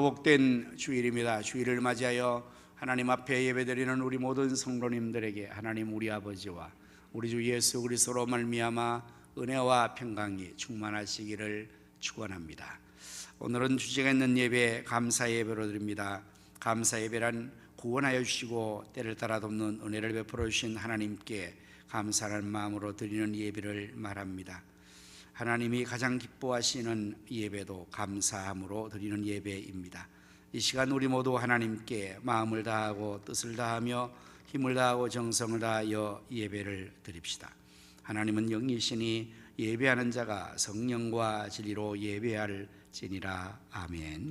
복된 주일입니다. 주일을 맞이하여 하나님 앞에 예배드리는 우리 모든 성도님들에게 하나님 우리 아버지와 우리 주 예수 그리스도로 말미암아 은혜와 평강이 충만하시기를 축원합니다. 오늘은 주제가 있는 예배 감사 예배로 드립니다. 감사 예배란 구원하여 주시고 때를 따라 돕는 은혜를 베풀어 주신 하나님께 감사하는 마음으로 드리는 예배를 말합니다. 하나님이 가장 기뻐하시는 예배도 감사함으로 드리는 예배입니다. 이 시간 우리 모두 하나님께 마음을 다하고 뜻을 다하며 힘을 다하고 정성을 다하여 예배를 드립시다. 하나님은 영이시니 예배하는 자가 성령과 진리로 예배할지니라. 아멘.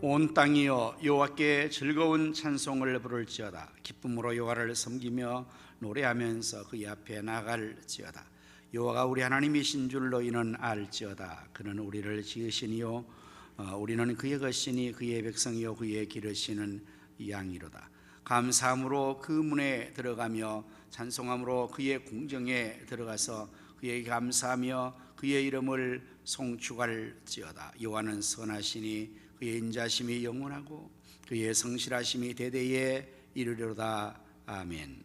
온 땅이여 여호와께 즐거운 찬송을 부를지어다. 기쁨으로 여호와를 섬기며 노래하면서 그의 앞에 나갈지어다. 여호와가 우리 하나님이신 줄 너희는 알지어다. 그는 우리를 지으시니요 우리는 그의 것이니 그의 백성이요 그의 기르시는 양이로다. 감사함으로 그 문에 들어가며 찬송함으로 그의 궁정에 들어가서 그에게 감사하며 그의 이름을 송축할지어다. 여호와는 선하시니 그의 인자심이 영원하고 그의 성실하심이 대대에 이르리로다. 아멘.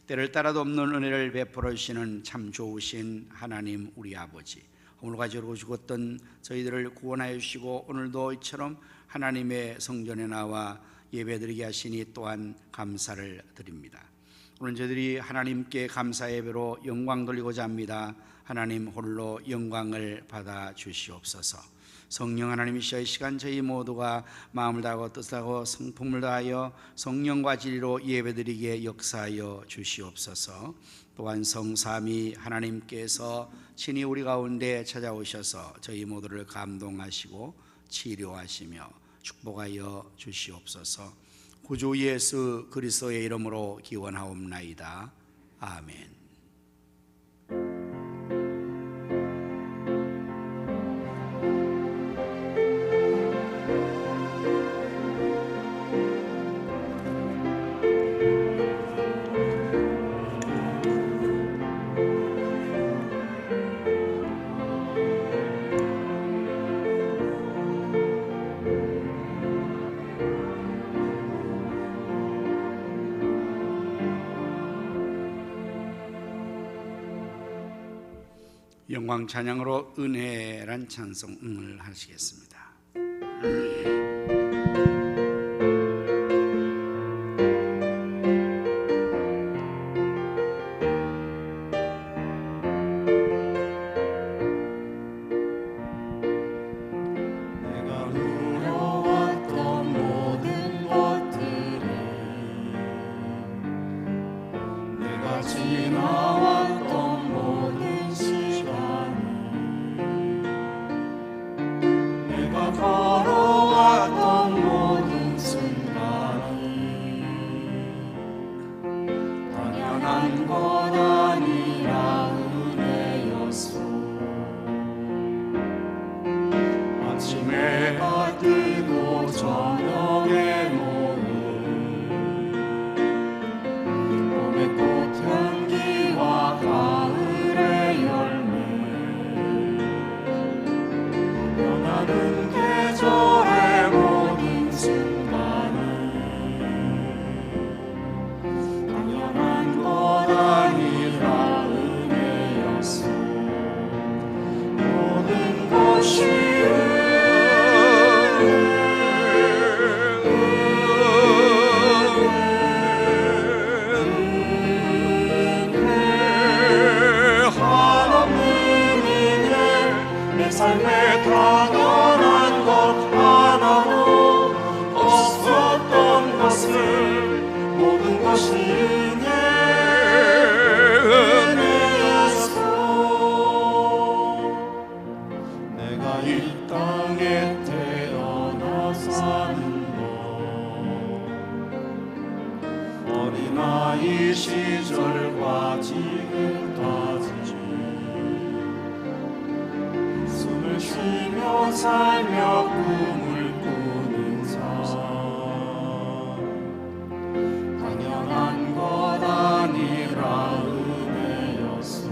때를 따라 돕는 은혜를 베풀어 주시는 참 좋으신 하나님 우리 아버지, 오늘까지 이루고 죽었던 저희들을 구원하여 주시고 오늘도 이처럼 하나님의 성전에 나와 예배드리게 하시니 또한 감사를 드립니다. 오늘 저희들이 하나님께 감사 예배로 영광 돌리고자 합니다. 하나님 홀로 영광을 받아 주시옵소서. 성령 하나님이시여 이 시간 저희 모두가 마음을 다하고 뜻을 다하고 성품을 다하여 성령과 진리로 예배드리게 역사하여 주시옵소서. 또한 성삼위 하나님께서 친히 우리 가운데 찾아오셔서 저희 모두를 감동하시고 치료하시며 축복하여 주시옵소서. 구주 예수 그리스도의 이름으로 기원하옵나이다. 아멘. 영광 찬양으로 은혜란 찬송을 하시겠습니다. 당연한 것 어린아이 시절과 지금까지 숨을 쉬며 살며 꿈을 꾸는 삶 당연한 것 아니라 은혜였소.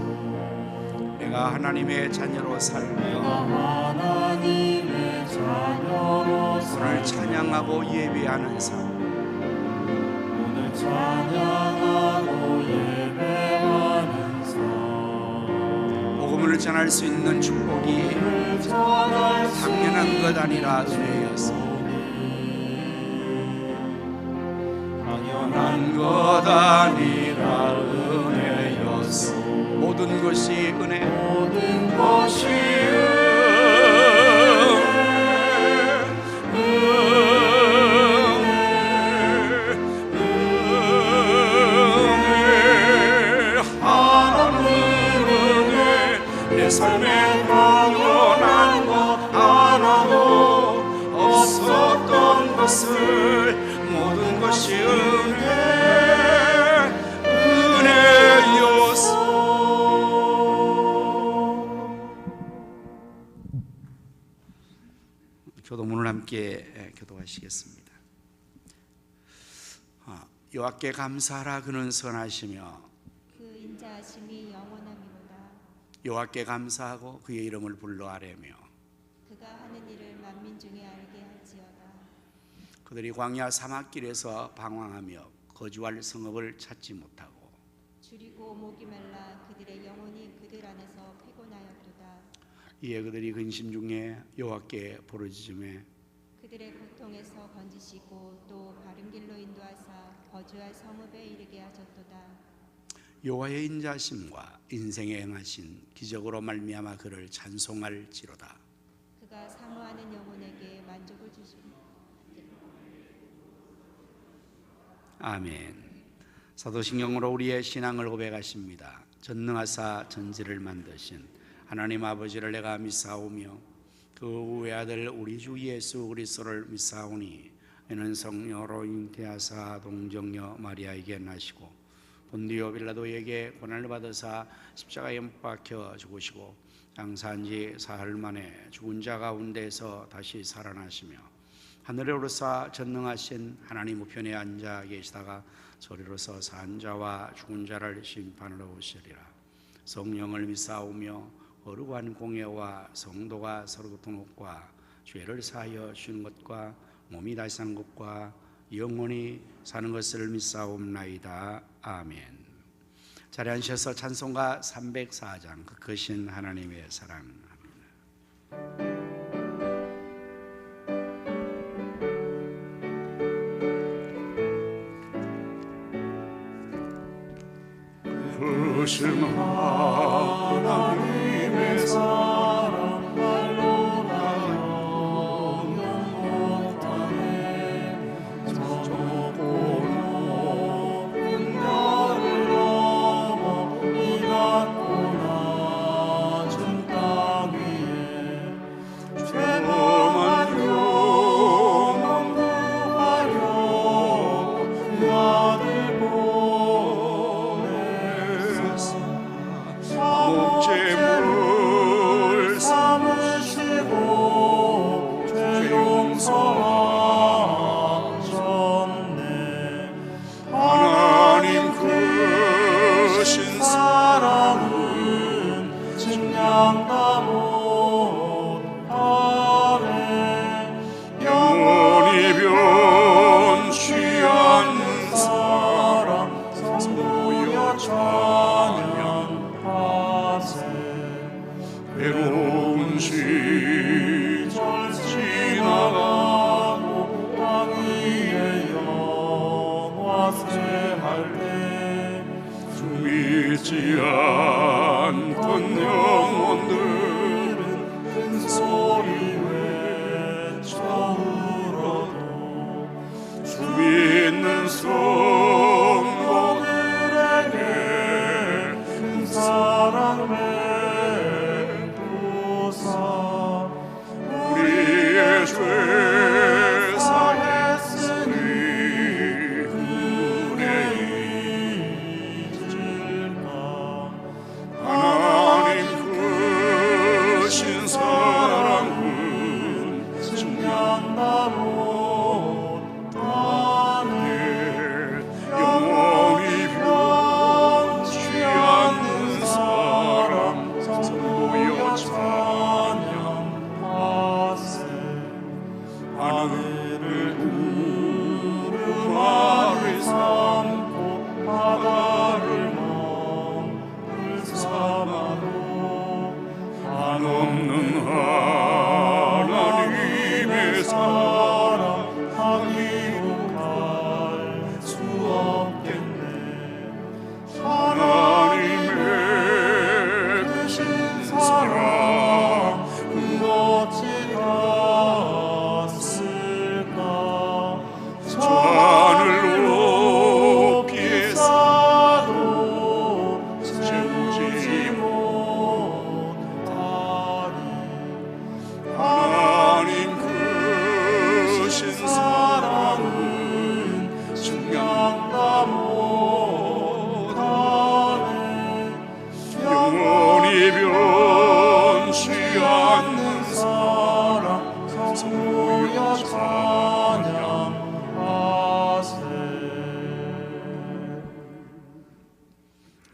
내가 하나님의 자녀로 살며 하나님의 자녀로 오늘 찬양하고 예배하는 삶, 찬양하고 예배하는 삶, 복음을 전할 수 있는 축복이 당연한 것 아니라 은혜였어. 당연한 것 아니라 은혜였어. 모든 것이 은혜, 모든 것이 내 삶에 당연한 것 하나도 없었던 것을 모든 것이 은혜였어. 교도문을 함께 교도하시겠습니다. 여호와께 감사하라. 그는 선하시며 그 인자하심이 영원함이로다. 여호와께 감사하고 그의 이름을 불러 아뢰며 그가 하는 일을 만민 중에 알게 할지어다. 그들이 광야 사막길에서 방황하며 거주할 성읍을 찾지 못하고 줄이고 목이 말라 그들의 영혼이 그들 안에서 피곤하였도다. 이에 그들이 근심 중에 여호와께 부르짖으며 그들의 고통에서 건지시고 또 바른 길로 인도하사 거주할 성읍에 이르게 하셨도다. 여호와의 인자심과 인생에 행하신 기적으로 말미암아 그를 찬송할지로다. 그가 사모하는 영혼에게 만족을 주시고. 아멘. 사도신경으로 우리의 신앙을 고백하십니다. 전능하사 전지를 만드신 하나님 아버지를 내가 믿사오며 그 외아들 우리 주 예수 그리스도를 믿사오니 이는 성령으로 잉태하사 동정녀 마리아에게 나시고 본디오 빌라도에게 고난을 받으사 십자가에 못 박혀 죽으시고 장사한 지 사흘 만에 죽은 자 가운데서 다시 살아나시며 하늘에 오르사 전능하신 하나님 우편에 앉아 계시다가 저리로서 산 자와 죽은 자를 심판하러 오시리라. 성령을 믿사오며 거룩한 공예와 성도가 서로 교통과 죄를 사하여 주는 것과 몸이 다시 사는 것과 영원히 사는 것을 믿사옵나이다. 아멘. 자리에 앉으셔서 찬송가 304장 그 크신 하나님의 사랑. 크신 하나님의 사랑 말로나 영영 못하네. 저 높고 높은 별을 넘어 이 낮고 낮은 땅 위에 죄범한 영혼 구하려 그 아들 목재물 삼으시고 죄 용서하셨네. 하나님 크신 사랑은 증량다 못하네. 영원히 변치 않는 사랑 성도여 찬양하세. 외로운 시절 지나가고 땅 위에 영화세할 때 주 믿지 않던 영혼들은 큰 소리 외쳐 울어도 주 믿는 성도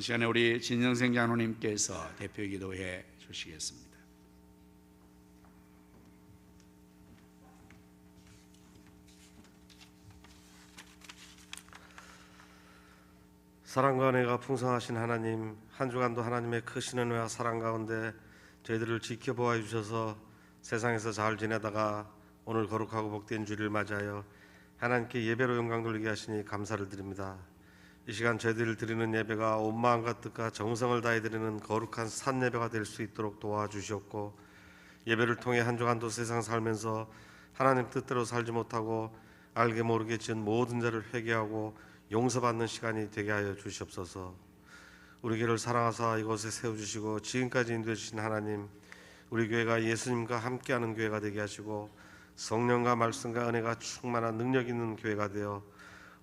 이 시간에 우리 진정생 장로님께서 대표 기도해 주시겠습니다. 사랑과 은혜가 풍성하신 하나님, 한 주간도 하나님의 크신 은혜와 사랑 가운데 저희들을 지켜보아 주셔서 세상에서 잘 지내다가 오늘 거룩하고 복된 주일을 맞이하여 하나님께 예배로 영광 돌리게 하시니 감사를 드립니다. 이 시간 저희들을 드리는 예배가 온 마음과 뜻과 정성을 다해 드리는 거룩한 산 예배가 될 수 있도록 도와주시옵고, 예배를 통해 한 주간도 세상 살면서 하나님 뜻대로 살지 못하고 알게 모르게 지은 모든 죄를 회개하고 용서받는 시간이 되게 하여 주시옵소서. 우리 교회를 사랑하사 이곳에 세워주시고 지금까지 인도해 주신 하나님, 우리 교회가 예수님과 함께하는 교회가 되게 하시고 성령과 말씀과 은혜가 충만한 능력 있는 교회가 되어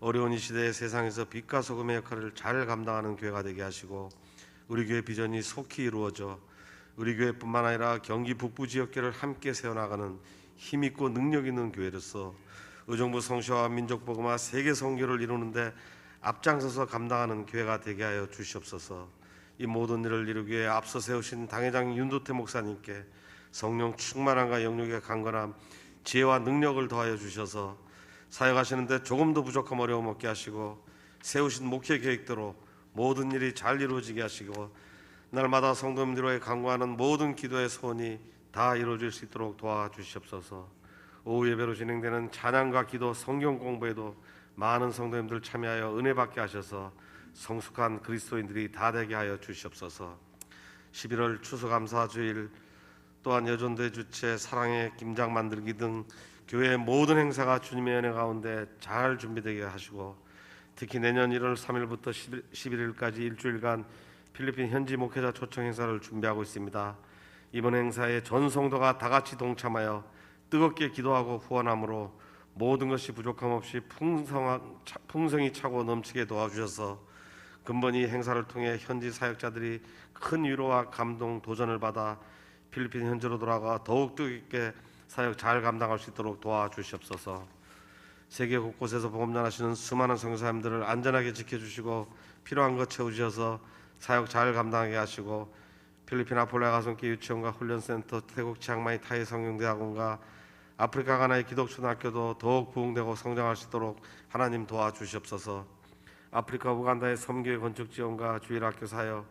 어려운 이 시대의 세상에서 빛과 소금의 역할을 잘 감당하는 교회가 되게 하시고, 우리 교회 비전이 속히 이루어져 우리 교회뿐만 아니라 경기 북부 지역교회를 함께 세워나가는 힘있고 능력 있는 교회로서 의정부 성시와 민족 복음화 세계 선교를 이루는데 앞장서서 감당하는 교회가 되게 하여 주시옵소서. 이 모든 일을 이루기 위해 앞서 세우신 당회장 윤도태 목사님께 성령 충만함과 영역의 강건함, 지혜와 능력을 더하여 주셔서 사역하시는데 조금도 부족함 어려움 없게 하시고, 세우신 목회 계획대로 모든 일이 잘 이루어지게 하시고, 날마다 성도님들과의 간구하는 모든 기도의 소원이 다 이루어질 수 있도록 도와주시옵소서. 오후 예배로 진행되는 찬양과 기도, 성경 공부에도 많은 성도님들 참여하여 은혜 받게 하셔서 성숙한 그리스도인들이 다 되게 하여 주시옵소서. 11월 추수감사주일 또한 여전대 주체, 사랑의 김장 만들기 등 교회의 모든 행사가 주님의 은혜 가운데 잘 준비되게 하시고, 특히 내년 1월 3일부터 11일까지 일주일간 필리핀 현지 목회자 초청 행사를 준비하고 있습니다. 이번 행사에 전 성도가 다 같이 동참하여 뜨겁게 기도하고 후원함으로 모든 것이 부족함 없이 풍성이 차고 넘치게 도와주셔서 근본 이 행사를 통해 현지 사역자들이 큰 위로와 감동, 도전을 받아 필리핀 현지로 돌아가 더욱 뜨겁게 사역 잘 감당할 수 있도록 도와주시옵소서. 세계 곳곳에서 복음 전하시는 수많은 선교사님들을 안전하게 지켜주시고 필요한 것 채우셔서 사역 잘 감당하게 하시고, 필리핀 아폴로 가성기 유치원과 훈련센터, 태국 치앙마이 타이 성경대학원과 아프리카 가나의 기독초등학교도 더욱 부흥되고 성장할 수 있도록 하나님 도와주시옵소서. 아프리카 우간다의 섬교회 건축 지원과 주일학교 사역,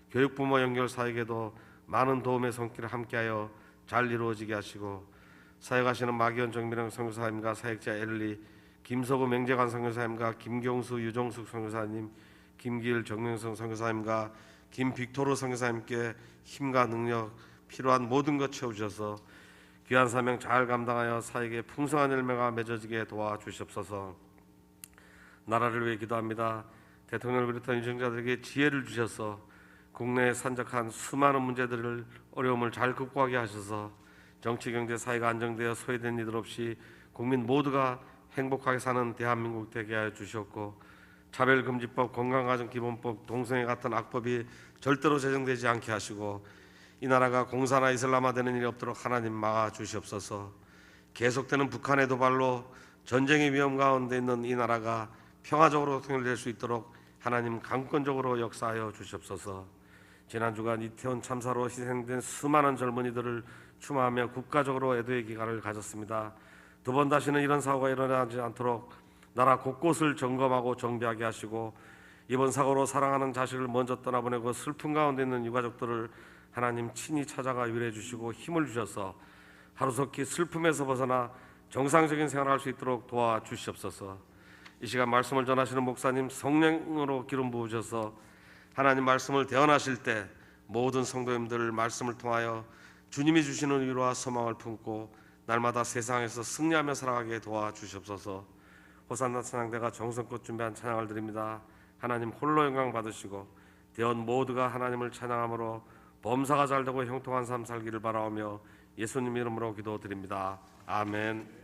교육부모 연결 사역에도 많은 도움의 손길을 함께하여 잘 이루어지게 하시고, 사역하시는 마기현 정민영 선교사님과 사역자 엘리, 김서구 맹재관 선교사님과 김경수 유정숙 선교사님, 김기일 정명성 선교사님과 김빅토르 선교사님께 힘과 능력, 필요한 모든 것 채워주셔서 귀한 사명 잘 감당하여 사역에 풍성한 열매가 맺어지게 도와주시옵소서. 나라를 위해 기도합니다. 대통령을 비롯한 유정자들에게 지혜를 주셔서 국내에 산적한 수많은 문제들을, 어려움을 잘 극복하게 하셔서 정치, 경제, 사회가 안정되어 소외된 이들 없이 국민 모두가 행복하게 사는 대한민국 되게 하여 주셨고, 차별금지법, 건강가정기본법, 동성애 같은 악법이 절대로 제정되지 않게 하시고, 이 나라가 공산화 이슬람화되는 일이 없도록 하나님 막아 주시옵소서. 계속되는 북한의 도발로 전쟁의 위험 가운데 있는 이 나라가 평화적으로 통일될 수 있도록 하나님 강권적으로 역사하여 주시옵소서. 지난 주간 이태원 참사로 희생된 수많은 젊은이들을 추모하며 국가적으로 애도의 기간을 가졌습니다. 두 번 다시는 이런 사고가 일어나지 않도록 나라 곳곳을 점검하고 정비하게 하시고, 이번 사고로 사랑하는 자식을 먼저 떠나보내고 슬픔 가운데 있는 유가족들을 하나님 친히 찾아가 위로해 주시고 힘을 주셔서 하루속히 슬픔에서 벗어나 정상적인 생활을 할 수 있도록 도와주시옵소서. 이 시간 말씀을 전하시는 목사님 성령으로 기름 부으셔서 하나님 말씀을 대언하실 때 모든 성도님들 말씀을 통하여 주님이 주시는 위로와 소망을 품고 날마다 세상에서 승리하며 살아가게 도와주시옵소서. 호산나 찬양대가 정성껏 준비한 찬양을 드립니다. 하나님 홀로 영광 받으시고 대원 모두가 하나님을 찬양함으로 범사가 잘되고 형통한 삶 살기를 바라오며 예수님 이름으로 기도드립니다. 아멘.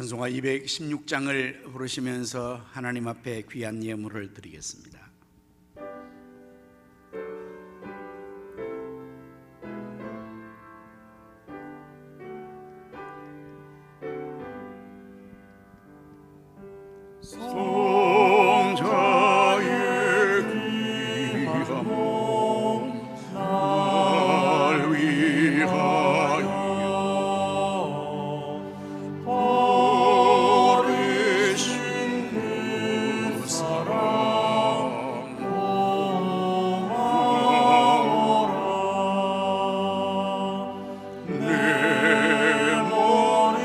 찬송가 216장을 부르시면서 하나님 앞에 귀한 예물을 드리겠습니다. 성자의 귀한 몸 날 위하여 버리신 그 사랑 고마워라. 내 머리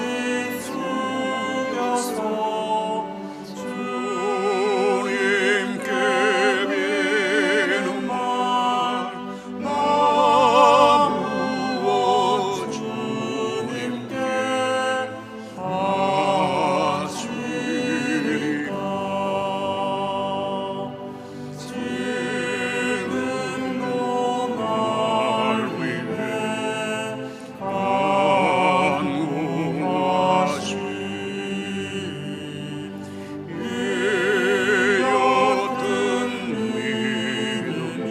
숙여서 주님께 비는 말 나 무엇 주님께 바치리까. 지금도 날 위해 간구하시 이었던 믿음이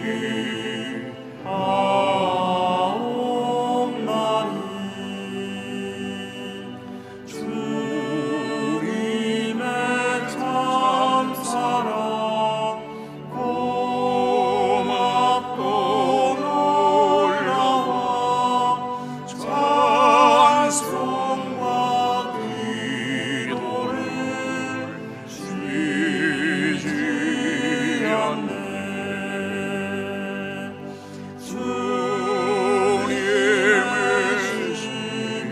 하옵나니 주님의 참사랑 고맙고 놀라워 찬송과 기도를 쉬지 않네. 주님의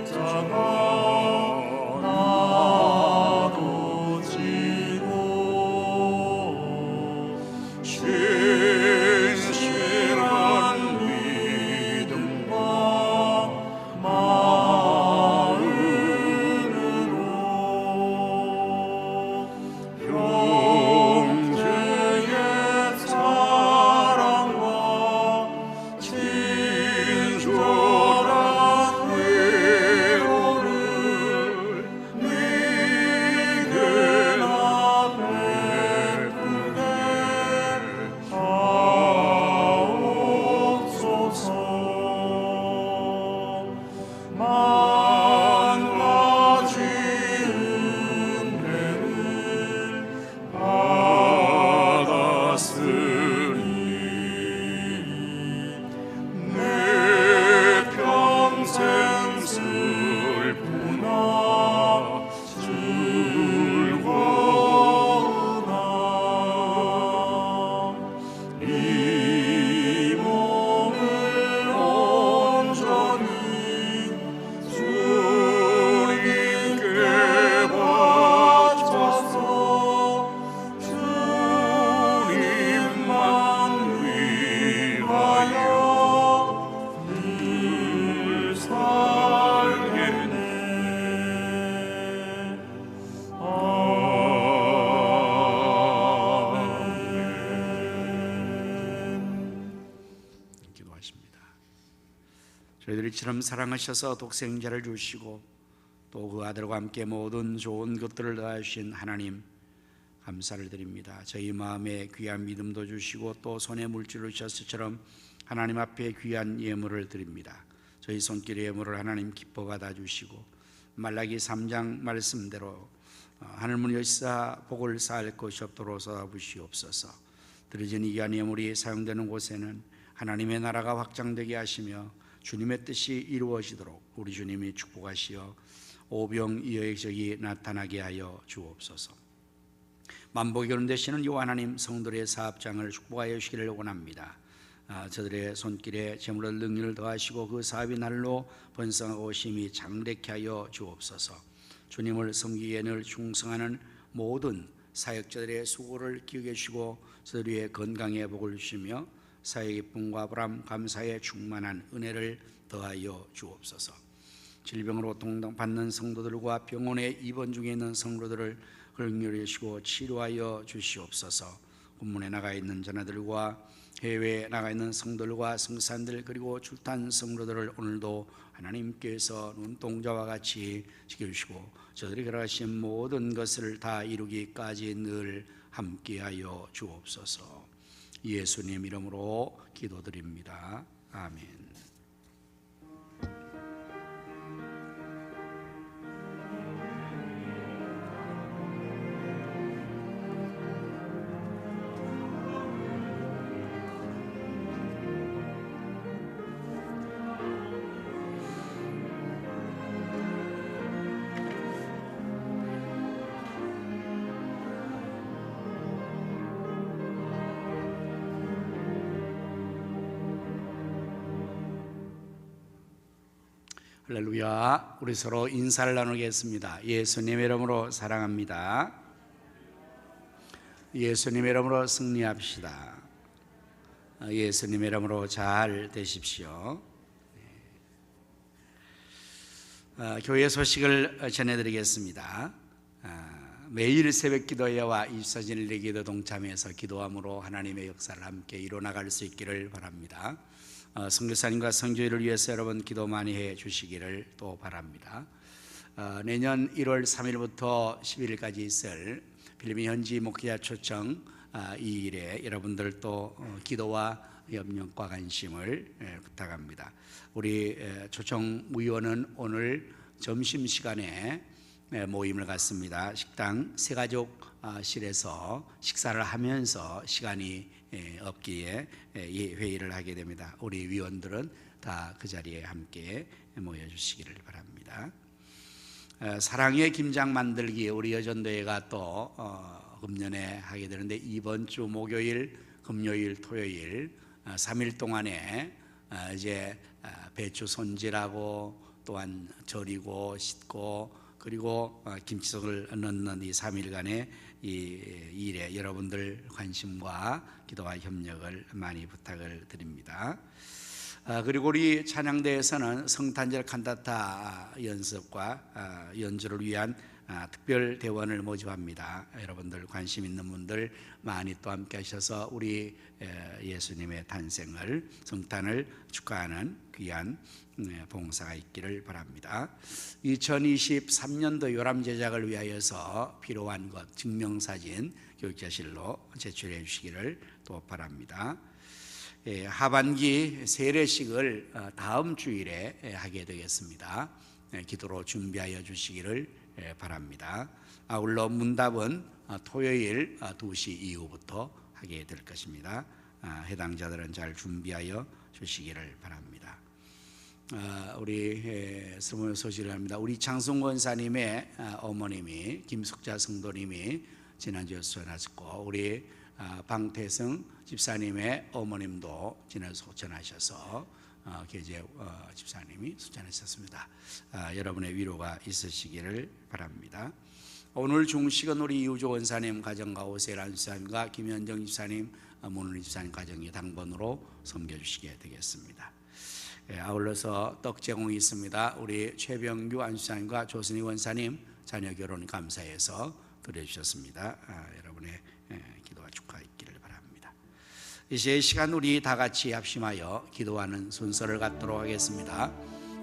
십자가 나도 지고 신실한 믿음과 마음으로 형제의 사랑과 친절한 위로를 네게 나 베풀게 하옵소서. 만 가지 은혜를 받았으니 내 평생 슬프나 즐거우나 이 몸을 온전히 주님께 바쳐서 주님만 위하여 늘 살겠네. 아멘. 기도하십니다. 저희들이 이처럼 사랑하셔서 독생자를 주시고 또 그 아들과 함께 모든 좋은 것들을 더하신 하나님 감사를 드립니다. 저희 마음에 귀한 믿음도 주시고 또 손에 물질을 주셨을처럼 하나님 앞에 귀한 예물을 드립니다. 저희 손길의 예물을 하나님 기뻐 받아주시고 말라기 3장 말씀대로 하늘문 여시사 복을 쌓을 것이 없도록 쏟아부시옵소서. 드려진 이 귀한 예물이 사용되는 곳에는 하나님의 나라가 확장되게 하시며 주님의 뜻이 이루어지도록 우리 주님이 축복하시어 오병이어의 적이 나타나게 하여 주옵소서. 만복이 거론되시는 요 하나님 성도의 사업장을 축복하여 주시기를 원합니다. 저들의 손길에 재물을 능률을 더하시고 그 사업이 날로 번성하고 심히 장대케 하여 주옵소서. 주님을 섬기기에 늘 충성하는 모든 사역자들의 수고를 기억해 주시고 저들의 건강에 복을 주시며 사역의 기쁨과 보람 감사에 충만한 은혜를 더하여 주옵소서. 질병으로 고통받는 성도들과 병원에 입원 중에 있는 성도들을 긍휼히 여시고 치료하여 주시옵소서. 본문에 나가 있는 자녀들과 해외에 나가 있는 성도들과 성산들 그리고 출탄 성도들을 오늘도 하나님께서 눈동자와 같이 지켜주시고 저들이 걸어가신 모든 것을 다 이루기까지 늘 함께하여 주옵소서. 예수님 이름으로 기도드립니다. 아멘. 할렐루야. 우리 서로 인사를 나누겠습니다. 예수님 이름으로 사랑합니다. 예수님 이름으로 승리합시다. 예수님 이름으로 잘 되십시오. 교회 소식을 전해드리겠습니다. 매일 새벽 기도회와 24진 일기도 동참해서 기도함으로 하나님의 역사를 함께 이뤄나갈 수 있기를 바랍니다. 선교사님과 성교회를 위해서 여러분 기도 많이 해 주시기를 또 바랍니다. 내년 1월 3일부터 11일까지 있을 필리핀 현지 목회자 초청 이 일에 여러분들 또 기도와 협력과 관심을 부탁합니다. 우리 초청 위원은 오늘 점심시간에 모임을 갖습니다. 식당 세가족실에서 식사를 하면서 시간이 없기에 이 회의를 하게 됩니다. 우리 위원들은 다 그 자리에 함께 모여주시기를 바랍니다. 사랑의 김장 만들기 우리 여전도회가 또 금년에 하게 되는데 이번 주 목요일, 금요일, 토요일 3일 동안에 이제 배추 손질하고 또한 절이고 씻고 그리고 김치속을 넣는 이 3일간의 이 일에 여러분들 관심과 기도와 협력을 많이 부탁을 드립니다. 그리고 우리 찬양대에서는 성탄절 칸타타 연습과 연주를 위한 특별 대원을 모집합니다. 여러분들 관심 있는 분들 많이 또 함께 하셔서 우리 예수님의 탄생을 성탄을 축하하는 귀한 봉사가 있기를 바랍니다. 2023년도 요람 제작을 위하여서 필요한 것 증명사진 교육자실로 제출해 주시기를 또 바랍니다. 하반기 세례식을 다음 주일에 하게 되겠습니다. 기도로 준비하여 주시기를 바랍니다. 아울러 문답은 토요일 2시 이후부터 하게 될 것입니다. 해당자들은 잘 준비하여 주시기를 바랍니다. 우리 스물 소식을 합니다. 우리 장성 권사님의 어머님이 김숙자 성도님이 지난주에 소천하셨고 우리 방태성 집사님의 어머님도 지난주 소천하셔서 계제 집사님이 소천하셨습니다. 여러분의 위로가 있으시기를 바랍니다. 오늘 중식은 우리 이우조 원사님 가정과 오세란 집사님과 김현정 집사님, 문은희 집사님 가정이 당번으로 섬겨주시게 되겠습니다. 아울러서 떡 제공이 있습니다. 우리 최병규 안수사님과 조순희 원사님 자녀 결혼 감사해서 드려주셨습니다. 여러분의 기도와 축하 있기를 바랍니다. 이제 시간 우리 다 같이 합심하여 기도하는 순서를 갖도록 하겠습니다.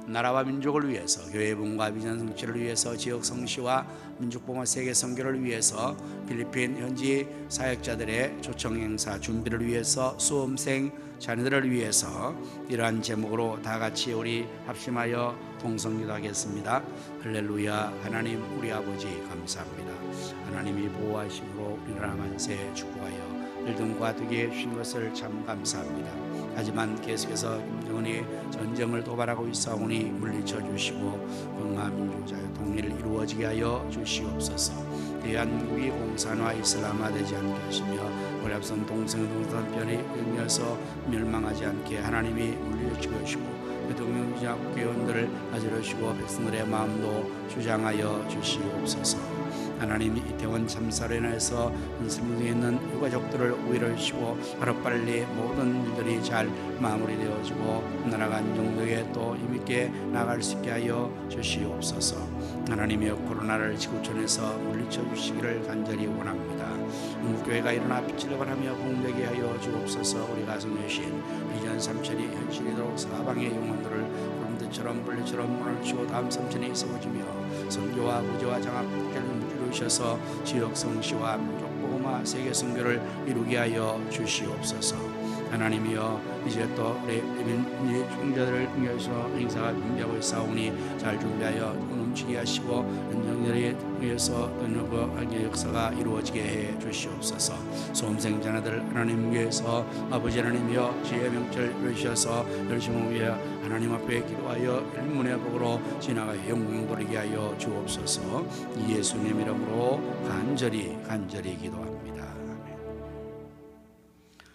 나라와 민족을 위해서, 교회 부흥과 비전 성취를 위해서, 지역 성시와 민족봉화 세계 선교를 위해서, 필리핀 현지 사역자들의 초청 행사 준비를 위해서, 수험생 자녀들을 위해서 이러한 제목으로 다 같이 우리 합심하여 동성기도하겠습니다. 할렐루야. 하나님 우리 아버지 감사합니다. 하나님이 보호하심으로 우리를 만세 축복하여 일등과 되게 해주신 것을 참 감사합니다. 하지만 계속해서 김정은이 전쟁을 도발하고 있사오니 물리쳐 주시고 건강한 민족자유 통일을 이루어지게 하여 주시옵소서. 대한민국이 공산화 이슬람화되지 않게 하시며 우리 앞선 동성편이 연이어서 멸망하지 않게 하나님이 물리쳐 주시고 대통령자 국회의원들을 아지르시고 백성들의 마음도 주장하여 주시옵소서. 하나님 이태원 참사로 인해서 한승에 있는 유가족들을 위로해 주시고 하루빨리 모든 일들이 잘 마무리되어지고 나라가 안정되게 또 힘있게 나갈 수 있게 하여 주시옵소서. 하나님의 코로나를 지구촌에서 물리쳐 주시기를 간절히 원합니다. 교회가 일어나 빛을 발하며 복되게 하여 주옵소서. 우리 가슴 여신 비전 삼천이 현실이도록 사방의 영혼들을 구름대처럼 벌레처럼 몰아치고 다음 삼천에 세워지며 선교와 구제와 장학들을 이루셔서 지역 성시와 민족 복음화 세계 선교를 이루게 하여 주시옵소서. 하나님이여, 이제 또 우리 총자들을 위해서 행사가 준비하고 있사오니 잘 준비하여 넘치게 하시고 연정들이 위해서 은혜의 역사가 이루어지게 해 주시옵소서. 수험생 자녀들 하나님 위해서 아버지 하나님이여 지혜의 명철 이루셔서 열심을 위해 하나님 앞에 기도하여 일문의 복으로 지나가여 영광 돌리게 하여 주옵소서. 예수님 이름으로 간절히 기도합니다.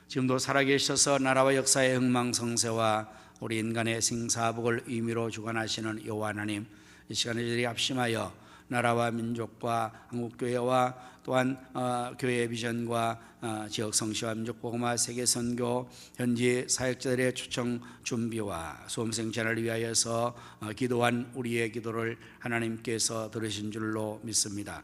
지금도 살아계셔서 나라와 역사의 흥망성쇠와 우리 인간의 생사복을 의미로 주관하시는 여호와 하나님, 이 시간에 저희들이 합심하여 나라와 민족과 한국교회와 또한 교회의 비전과 지역 성시와 민족 복음화 세계 선교 현지 사역자들의 초청 준비와 수험생 자를 위하여서 기도한 우리의 기도를 하나님께서 들으신 줄로 믿습니다.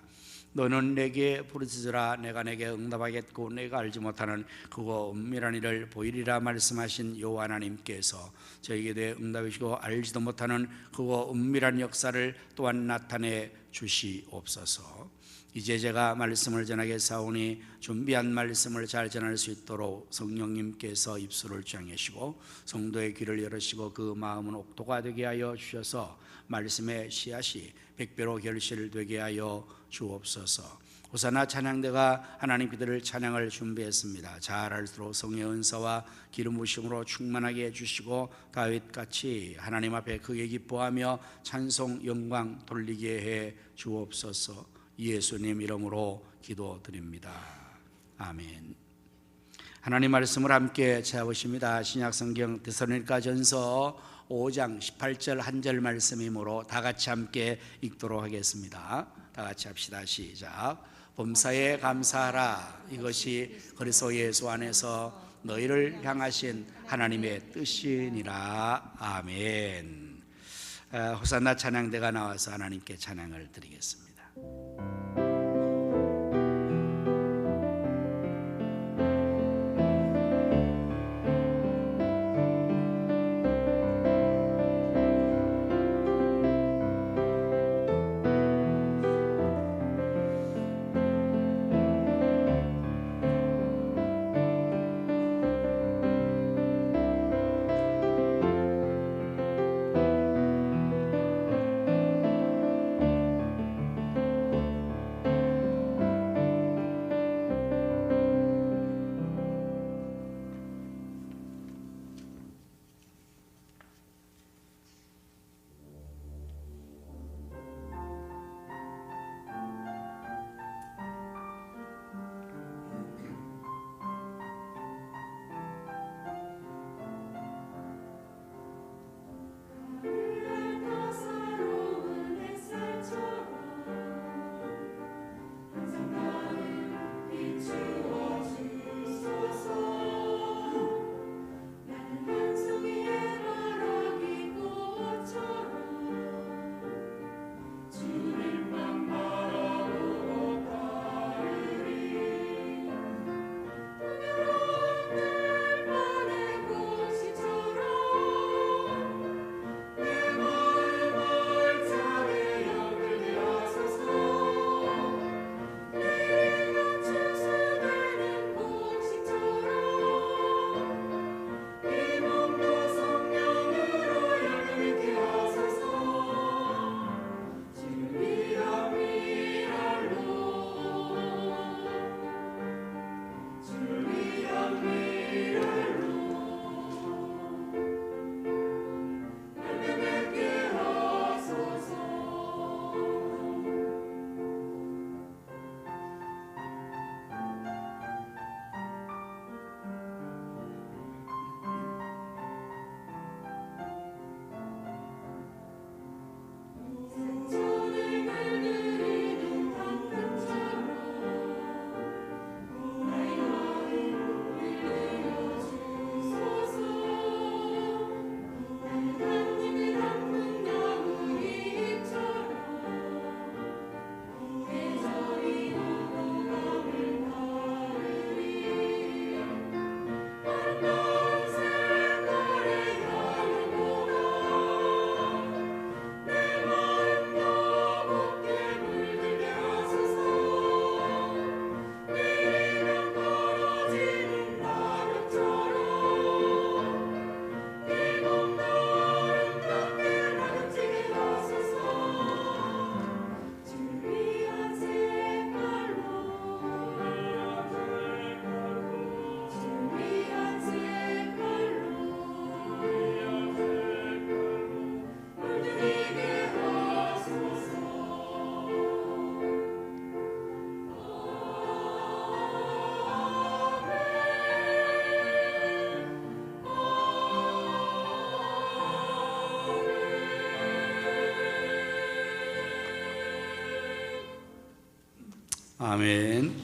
너는 내게 부르짖으라 내가 내게 응답하겠고 내가 알지 못하는 그거 은밀한 일을 보이리라 말씀하신 여호와 하나님께서 저에게 대해 응답하시고 알지도 못하는 그거 은밀한 역사를 또한 나타내 주시옵소서. 이제 제가 말씀을 전하겠사오니 준비한 말씀을 잘 전할 수 있도록 성령님께서 입술을 쥐어내시고 성도의 귀를 열으시고 그 마음은 옥토가 되게 하여 주셔서 말씀의 씨앗이 백배로 결실되게 하여 주옵소서. 호사나 찬양대가 하나님 그들을 찬양을 준비했습니다. 잘 알수록 성의 은사와 기름 부으심으로 충만하게 해주시고 다윗같이 하나님 앞에 크게 기뻐하며 찬송 영광 돌리게 해 주옵소서. 예수님 이름으로 기도드립니다. 아멘. 하나님 말씀을 함께 찾아보십니다. 신약성경 데살로니가전서 5장 18절 한 절 말씀이므로 다 같이 함께 읽도록 하겠습니다. 다 같이 합시다. 시작. 범사에 감사하라. 이것이 그리스도 예수 안에서 너희를 향하신 하나님의 뜻이니라. 아멘. 호산나 찬양대가 나와서 하나님께 찬양을 드리겠습니다. 아멘.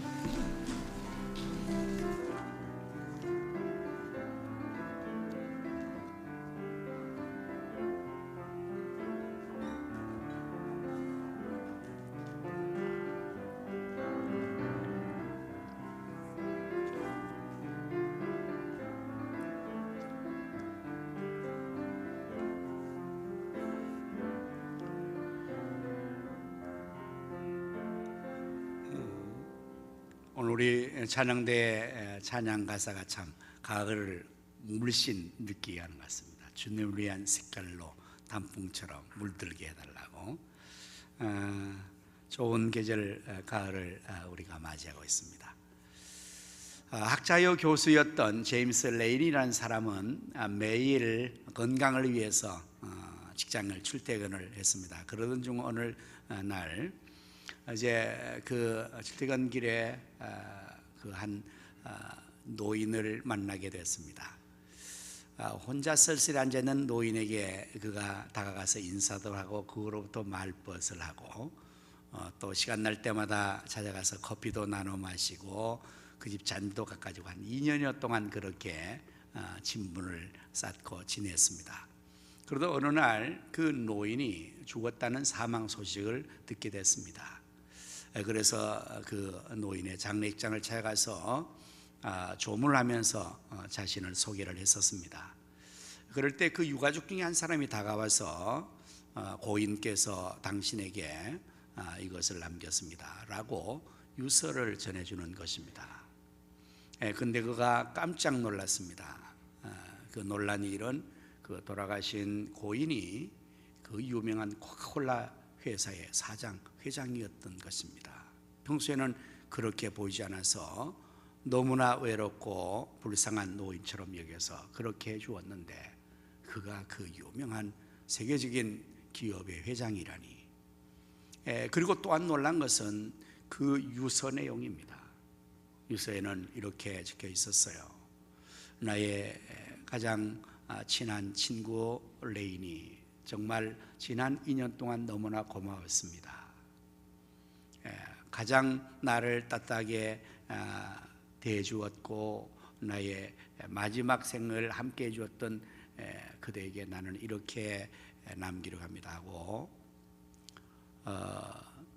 오늘 우리 찬양대 찬양 가사가 참 가을을 물씬 느끼게 하는 것 같습니다. 주님을 위한 색깔로 단풍처럼 물들게 해달라고. 좋은 계절 가을을 우리가 맞이하고 있습니다. 학자요 교수였던 제임스 레인이라는 사람은 매일 건강을 위해서 직장을 출퇴근을 했습니다. 그러던 중 어느 날 이제 그 출퇴근길에 그 한 노인을 만나게 됐습니다. 혼자 쓸쓸히 앉아 있는 노인에게 그가 다가가서 인사도 하고 그로부터 말벗을 하고 또 시간 날 때마다 찾아가서 커피도 나눠 마시고 그 집 잔도 가지고 한 2년여 동안 그렇게 친분을 쌓고 지냈습니다. 그러다 어느 날 그 노인이 죽었다는 사망 소식을 듣게 됐습니다. 그래서 그 노인의 장례식장을 찾아가서 조문을 하면서 자신을 소개를 했었습니다. 그럴 때 그 유가족 중에 한 사람이 다가와서 고인께서 당신에게 이것을 남겼습니다 라고 유서를 전해주는 것입니다. 근데 그가 깜짝 놀랐습니다. 그 놀란 일은 그 돌아가신 고인이 그 유명한 코카콜라 회사의 회장이었던 것입니다. 평소에는 그렇게 보이지 않아서 너무나 외롭고 불쌍한 노인처럼 여겨서 그렇게 해주었는데 그가 그 유명한 세계적인 기업의 회장이라니. 그리고 또한 놀란 것은 그 유서 내용입니다. 유서에는 이렇게 적혀 있었어요. 나의 가장 친한 친구 레인이 정말 지난 2년 동안 너무나 고마웠습니다. 가장 나를 따뜻하게 대해주었고 나의 마지막 생을 함께 해주었던 그대에게 나는 이렇게 남기려고 합니다 하고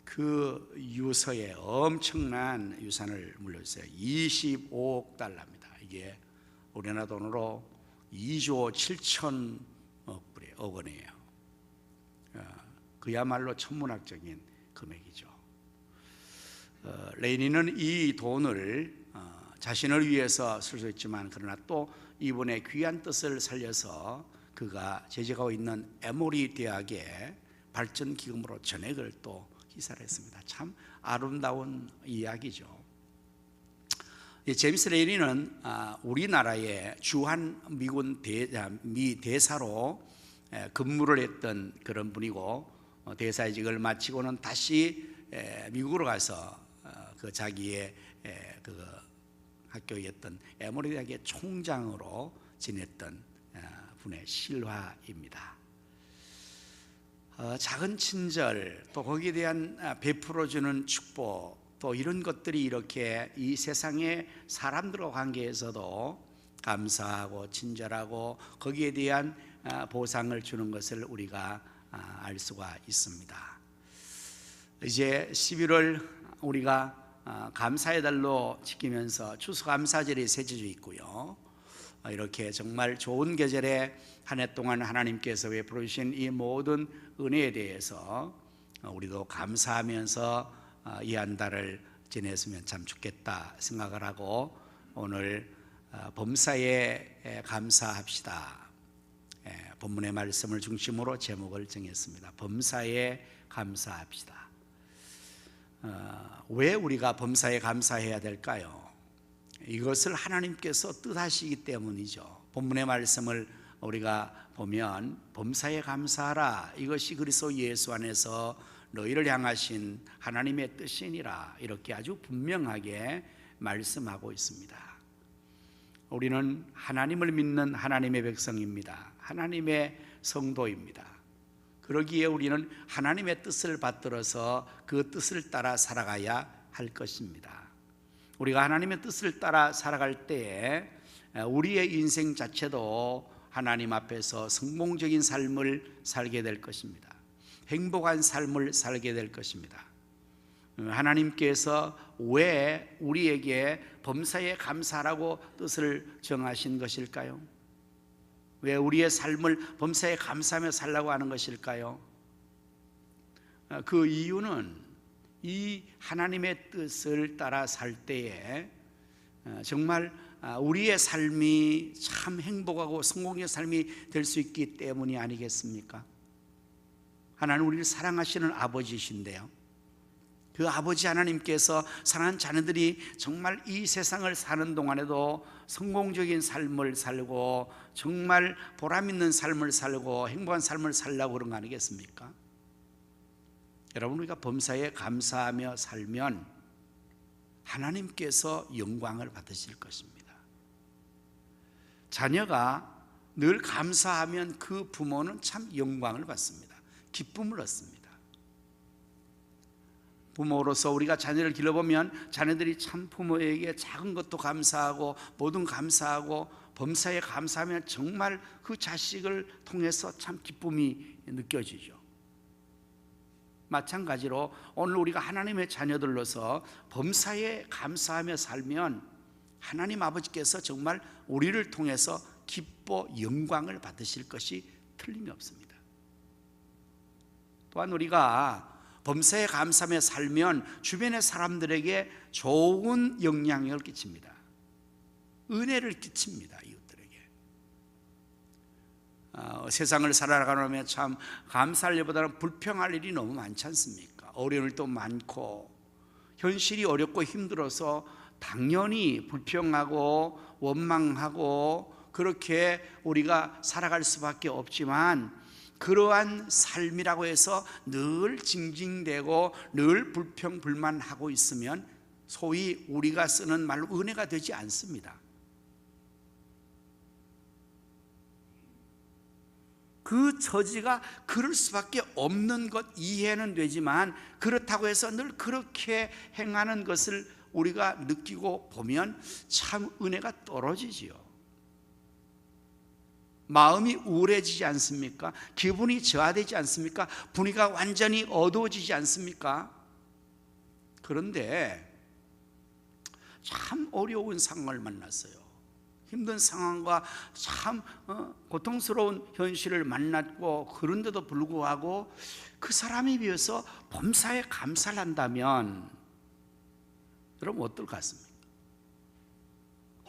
그 유서에 엄청난 유산을 물려줬어요. 25억 달러입니다. 이게 우리나라 돈으로 2조 7천억 원이에요. 그야말로 천문학적인 금액이죠. 레이니는 이 돈을 자신을 위해서 쓸 수 있지만 그러나 또 이분의 귀한 뜻을 살려서 그가 재직하고 있는 에모리 대학의 발전 기금으로 전액을 또 기사를 했습니다. 참 아름다운 이야기죠. 제임스 레이니는 우리나라의 주한 미 대사로 근무를 했던 그런 분이고 대사직을 마치고는 다시 미국으로 가서 그 자기의 그 학교였던 에모리 대학의 총장으로 지냈던 분의 실화입니다. 작은 친절 또 거기에 대한 베풀어주는 축복 또 이런 것들이 이렇게 이 세상의 사람들과 관계에서도 감사하고 친절하고 거기에 대한 보상을 주는 것을 우리가 알 수가 있습니다. 이제 11월 우리가 감사의 달로 지키면서 추수감사절이 세져져 있고요. 이렇게 정말 좋은 계절에 한 해 동안 하나님께서 베풀어 주신 이 모든 은혜에 대해서 우리도 감사하면서 이 한 달을 지냈으면 참 좋겠다 생각을 하고 오늘 범사에 감사합시다. 본문의 말씀을 중심으로 제목을 정했습니다. 범사에 감사합시다. 왜 우리가 범사에 감사해야 될까요? 이것을 하나님께서 뜻하시기 때문이죠. 본문의 말씀을 우리가 보면 범사에 감사하라. 이것이 그리스도 예수 안에서 너희를 향하신 하나님의 뜻이니라. 이렇게 아주 분명하게 말씀하고 있습니다. 우리는 하나님을 믿는 하나님의 백성입니다. 하나님의 성도입니다. 그러기에 우리는 하나님의 뜻을 받들어서 그 뜻을 따라 살아가야 할 것입니다. 우리가 하나님의 뜻을 따라 살아갈 때에 우리의 인생 자체도 하나님 앞에서 성공적인 삶을 살게 될 것입니다. 행복한 삶을 살게 될 것입니다. 하나님께서 왜 우리에게 범사에 감사라고 뜻을 정하신 것일까요? 왜 우리의 삶을 범사에 감사하며 살라고 하는 것일까요? 그 이유는 이 하나님의 뜻을 따라 살 때에 정말 우리의 삶이 참 행복하고 성공의 삶이 될 수 있기 때문이 아니겠습니까? 하나님 우리를 사랑하시는 아버지이신데요, 그 아버지 하나님께서 사랑하는 자녀들이 정말 이 세상을 사는 동안에도 성공적인 삶을 살고 정말 보람 있는 삶을 살고 행복한 삶을 살려고 그런 거 아니겠습니까? 여러분, 우리가 범사에 감사하며 살면 하나님께서 영광을 받으실 것입니다. 자녀가 늘 감사하면 그 부모는 참 영광을 받습니다. 기쁨을 얻습니다. 부모로서 우리가 자녀를 길러보면 자녀들이 참 부모에게 작은 것도 감사하고 뭐든 감사하고 범사에 감사하면 정말 그 자식을 통해서 참 기쁨이 느껴지죠. 마찬가지로 오늘 우리가 하나님의 자녀들로서 범사에 감사하며 살면 하나님 아버지께서 정말 우리를 통해서 기뻐 영광을 받으실 것이 틀림이 없습니다. 또한 우리가 범사에 감사하며 살면 주변의 사람들에게 좋은 영향력을 끼칩니다. 은혜를 끼칩니다. 이웃들에게. 세상을 살아가면 참 감사할 일보다는 불평할 일이 너무 많지 않습니까? 어려운 일도 많고 현실이 어렵고 힘들어서 당연히 불평하고 원망하고 그렇게 우리가 살아갈 수밖에 없지만, 그러한 삶이라고 해서 늘 징징대고 늘 불평불만하고 있으면 소위 우리가 쓰는 말로 은혜가 되지 않습니다. 그 처지가 그럴 수밖에 없는 것 이해는 되지만, 그렇다고 해서 늘 그렇게 행하는 것을 우리가 느끼고 보면 참 은혜가 떨어지지요. 마음이 우울해지지 않습니까? 기분이 저하되지 않습니까? 분위기가 완전히 어두워지지 않습니까? 그런데 참 어려운 상황을 만났어요. 힘든 상황과 참 고통스러운 현실을 만났고, 그런데도 불구하고 그 사람에 비해서 범사에 감사를 한다면 여러분 어떨 것 같습니까?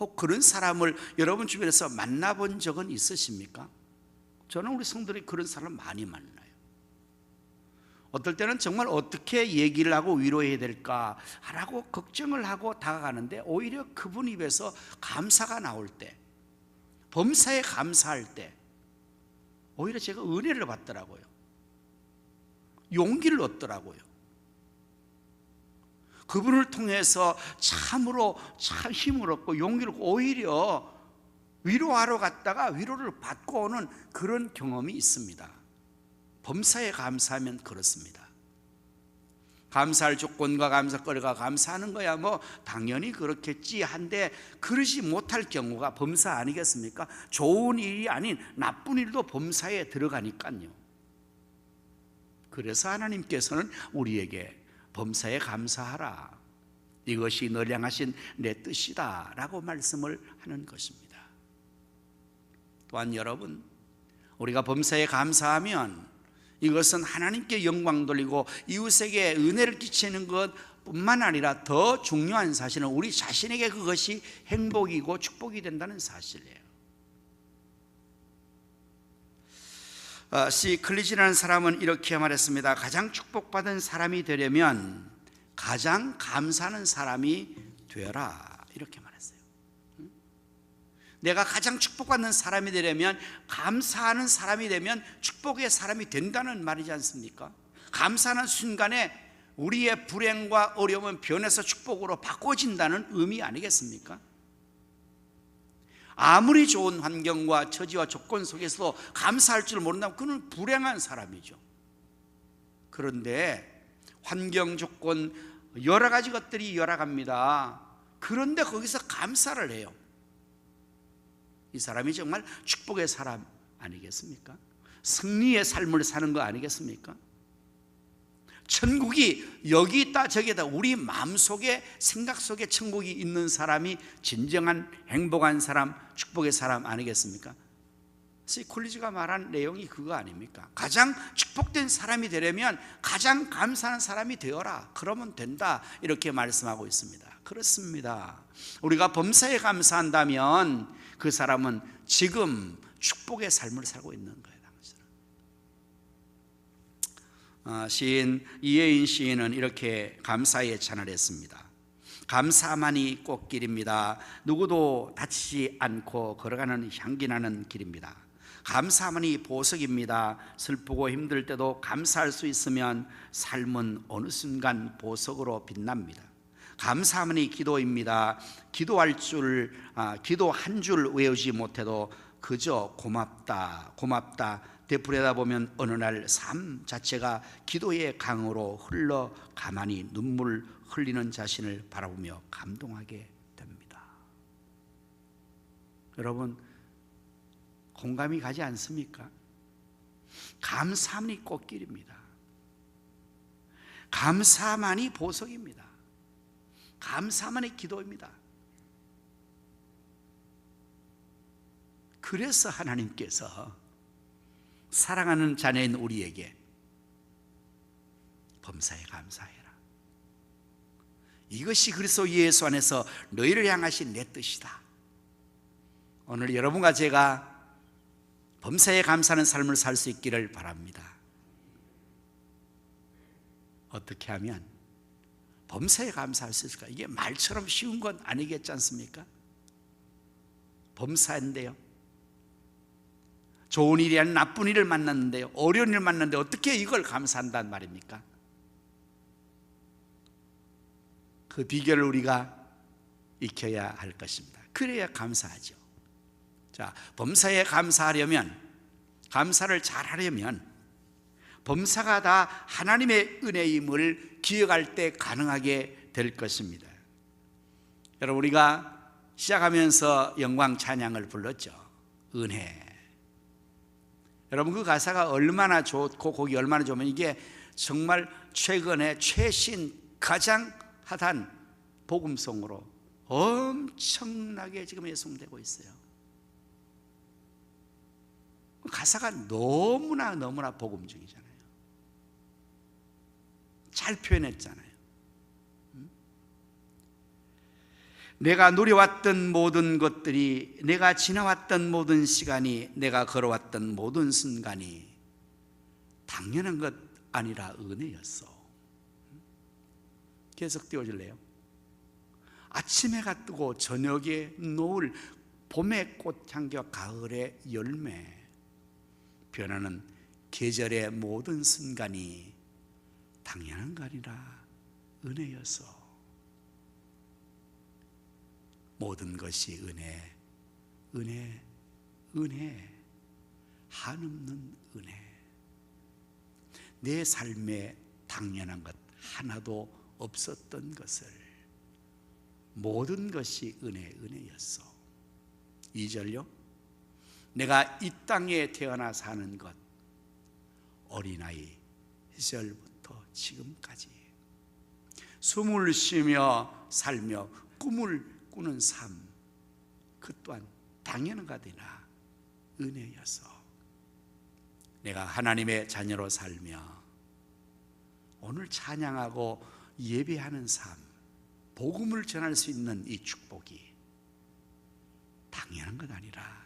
혹 그런 사람을 여러분 주변에서 만나본 적은 있으십니까? 저는 우리 성도들이 그런 사람 많이 만나요. 어떨 때는 정말 어떻게 얘기를 하고 위로해야 될까 하라고 걱정을 하고 다가가는데, 오히려 그분 입에서 감사가 나올 때, 범사에 감사할 때 오히려 제가 은혜를 받더라고요. 용기를 얻더라고요. 그분을 통해서 참으로 참 힘을 얻고 용기를 얻고 오히려 위로하러 갔다가 위로를 받고 오는 그런 경험이 있습니다. 범사에 감사하면 그렇습니다. 감사할 조건과 감사거리가 감사하는 거야 뭐 당연히 그렇겠지 한데, 그러지 못할 경우가 범사 아니겠습니까? 좋은 일이 아닌 나쁜 일도 범사에 들어가니까요. 그래서 하나님께서는 우리에게 범사에 감사하라, 이것이 널 향하신 내 뜻이다 라고 말씀을 하는 것입니다. 또한 여러분, 우리가 범사에 감사하면 이것은 하나님께 영광 돌리고 이웃에게 은혜를 끼치는 것뿐만 아니라 더 중요한 사실은 우리 자신에게 그것이 행복이고 축복이 된다는 사실이에요. C. 클리지라는 사람은 이렇게 말했습니다. 가장 축복받은 사람이 되려면 가장 감사하는 사람이 되어라, 이렇게 말했어요. 내가 가장 축복받는 사람이 되려면, 감사하는 사람이 되면 축복의 사람이 된다는 말이지 않습니까? 감사하는 순간에 우리의 불행과 어려움은 변해서 축복으로 바꿔진다는 의미 아니겠습니까? 아무리 좋은 환경과 처지와 조건 속에서도 감사할 줄 모른다면 그는 불행한 사람이죠. 그런데 환경 조건 여러 가지 것들이 열어갑니다. 그런데 거기서 감사를 해요. 이 사람이 정말 축복의 사람 아니겠습니까? 승리의 삶을 사는 거 아니겠습니까? 천국이 여기 있다 저기 있다, 우리 마음속에 생각 속에 천국이 있는 사람이 진정한 행복한 사람, 축복의 사람 아니겠습니까? 콜리지가 말한 내용이 그거 아닙니까? 가장 축복된 사람이 되려면 가장 감사하는 사람이 되어라, 그러면 된다, 이렇게 말씀하고 있습니다. 그렇습니다. 우리가 범사에 감사한다면 그 사람은 지금 축복의 삶을 살고 있는 거예요. 시인 이혜인 시인은 이렇게 감사에 찬을 했습니다. 감사만이 꽃길입니다. 누구도 다치지 않고 걸어가는 향기나는 길입니다. 감사만이 보석입니다. 슬프고 힘들 때도 감사할 수 있으면 삶은 어느 순간 보석으로 빛납니다. 감사만이 기도입니다. 기도 한 줄 외우지 못해도 그저 고맙다 고맙다 되풀이하다 보면 어느 날 삶 자체가 기도의 강으로 흘러 가만히 눈물 흘리는 자신을 바라보며 감동하게 됩니다. 여러분, 공감이 가지 않습니까? 감사만이 꽃길입니다. 감사만이 보석입니다. 감사만이 기도입니다. 그래서 하나님께서 사랑하는 자녀인 우리에게 범사에 감사해라, 이것이 그리스도 예수 안에서 너희를 향하신 내 뜻이다. 오늘 여러분과 제가 범사에 감사하는 삶을 살 수 있기를 바랍니다. 어떻게 하면 범사에 감사할 수 있을까? 이게 말처럼 쉬운 건 아니겠지 않습니까? 범사인데요, 좋은 일이 아닌 나쁜 일을 만났는데요, 어려운 일을 만났는데 어떻게 이걸 감사한단 말입니까? 그 비결을 우리가 익혀야 할 것입니다. 그래야 감사하죠. 자, 범사에 감사하려면, 감사를 잘하려면 범사가 다 하나님의 은혜임을 기억할 때 가능하게 될 것입니다. 여러분, 우리가 시작하면서 영광 찬양을 불렀죠. 은혜. 여러분, 그 가사가 얼마나 좋고 곡이 얼마나 좋으면 이게 정말 최근에 최신 가장 핫한 복음송으로 엄청나게 지금 예송되고 있어요. 가사가 너무나 복음적이잖아요. 잘 표현했잖아요. 내가 누려왔던 모든 것들이, 내가 지나왔던 모든 시간이, 내가 걸어왔던 모든 순간이 당연한 것 아니라 은혜였어. 계속 띄워줄래요? 아침 해가 뜨고 저녁에 노을, 봄의 꽃향기와 가을의 열매, 변하는 계절의 모든 순간이 당연한 것 아니라 은혜였어. 모든 것이 은혜, 은혜, 은혜, 한없는 은혜. 내 삶에 당연한 것 하나도 없었던 것을 모든 것이 은혜였어. 2절요. 내가 이 땅에 태어나 사는 것, 어린아이 시절부터 지금까지 숨을 쉬며 살며 꿈을 꾸는 삶, 그 또한 당연한 것 아니라 은혜여서 내가 하나님의 자녀로 살며 오늘 찬양하고 예배하는 삶, 복음을 전할 수 있는 이 축복이 당연한 것 아니라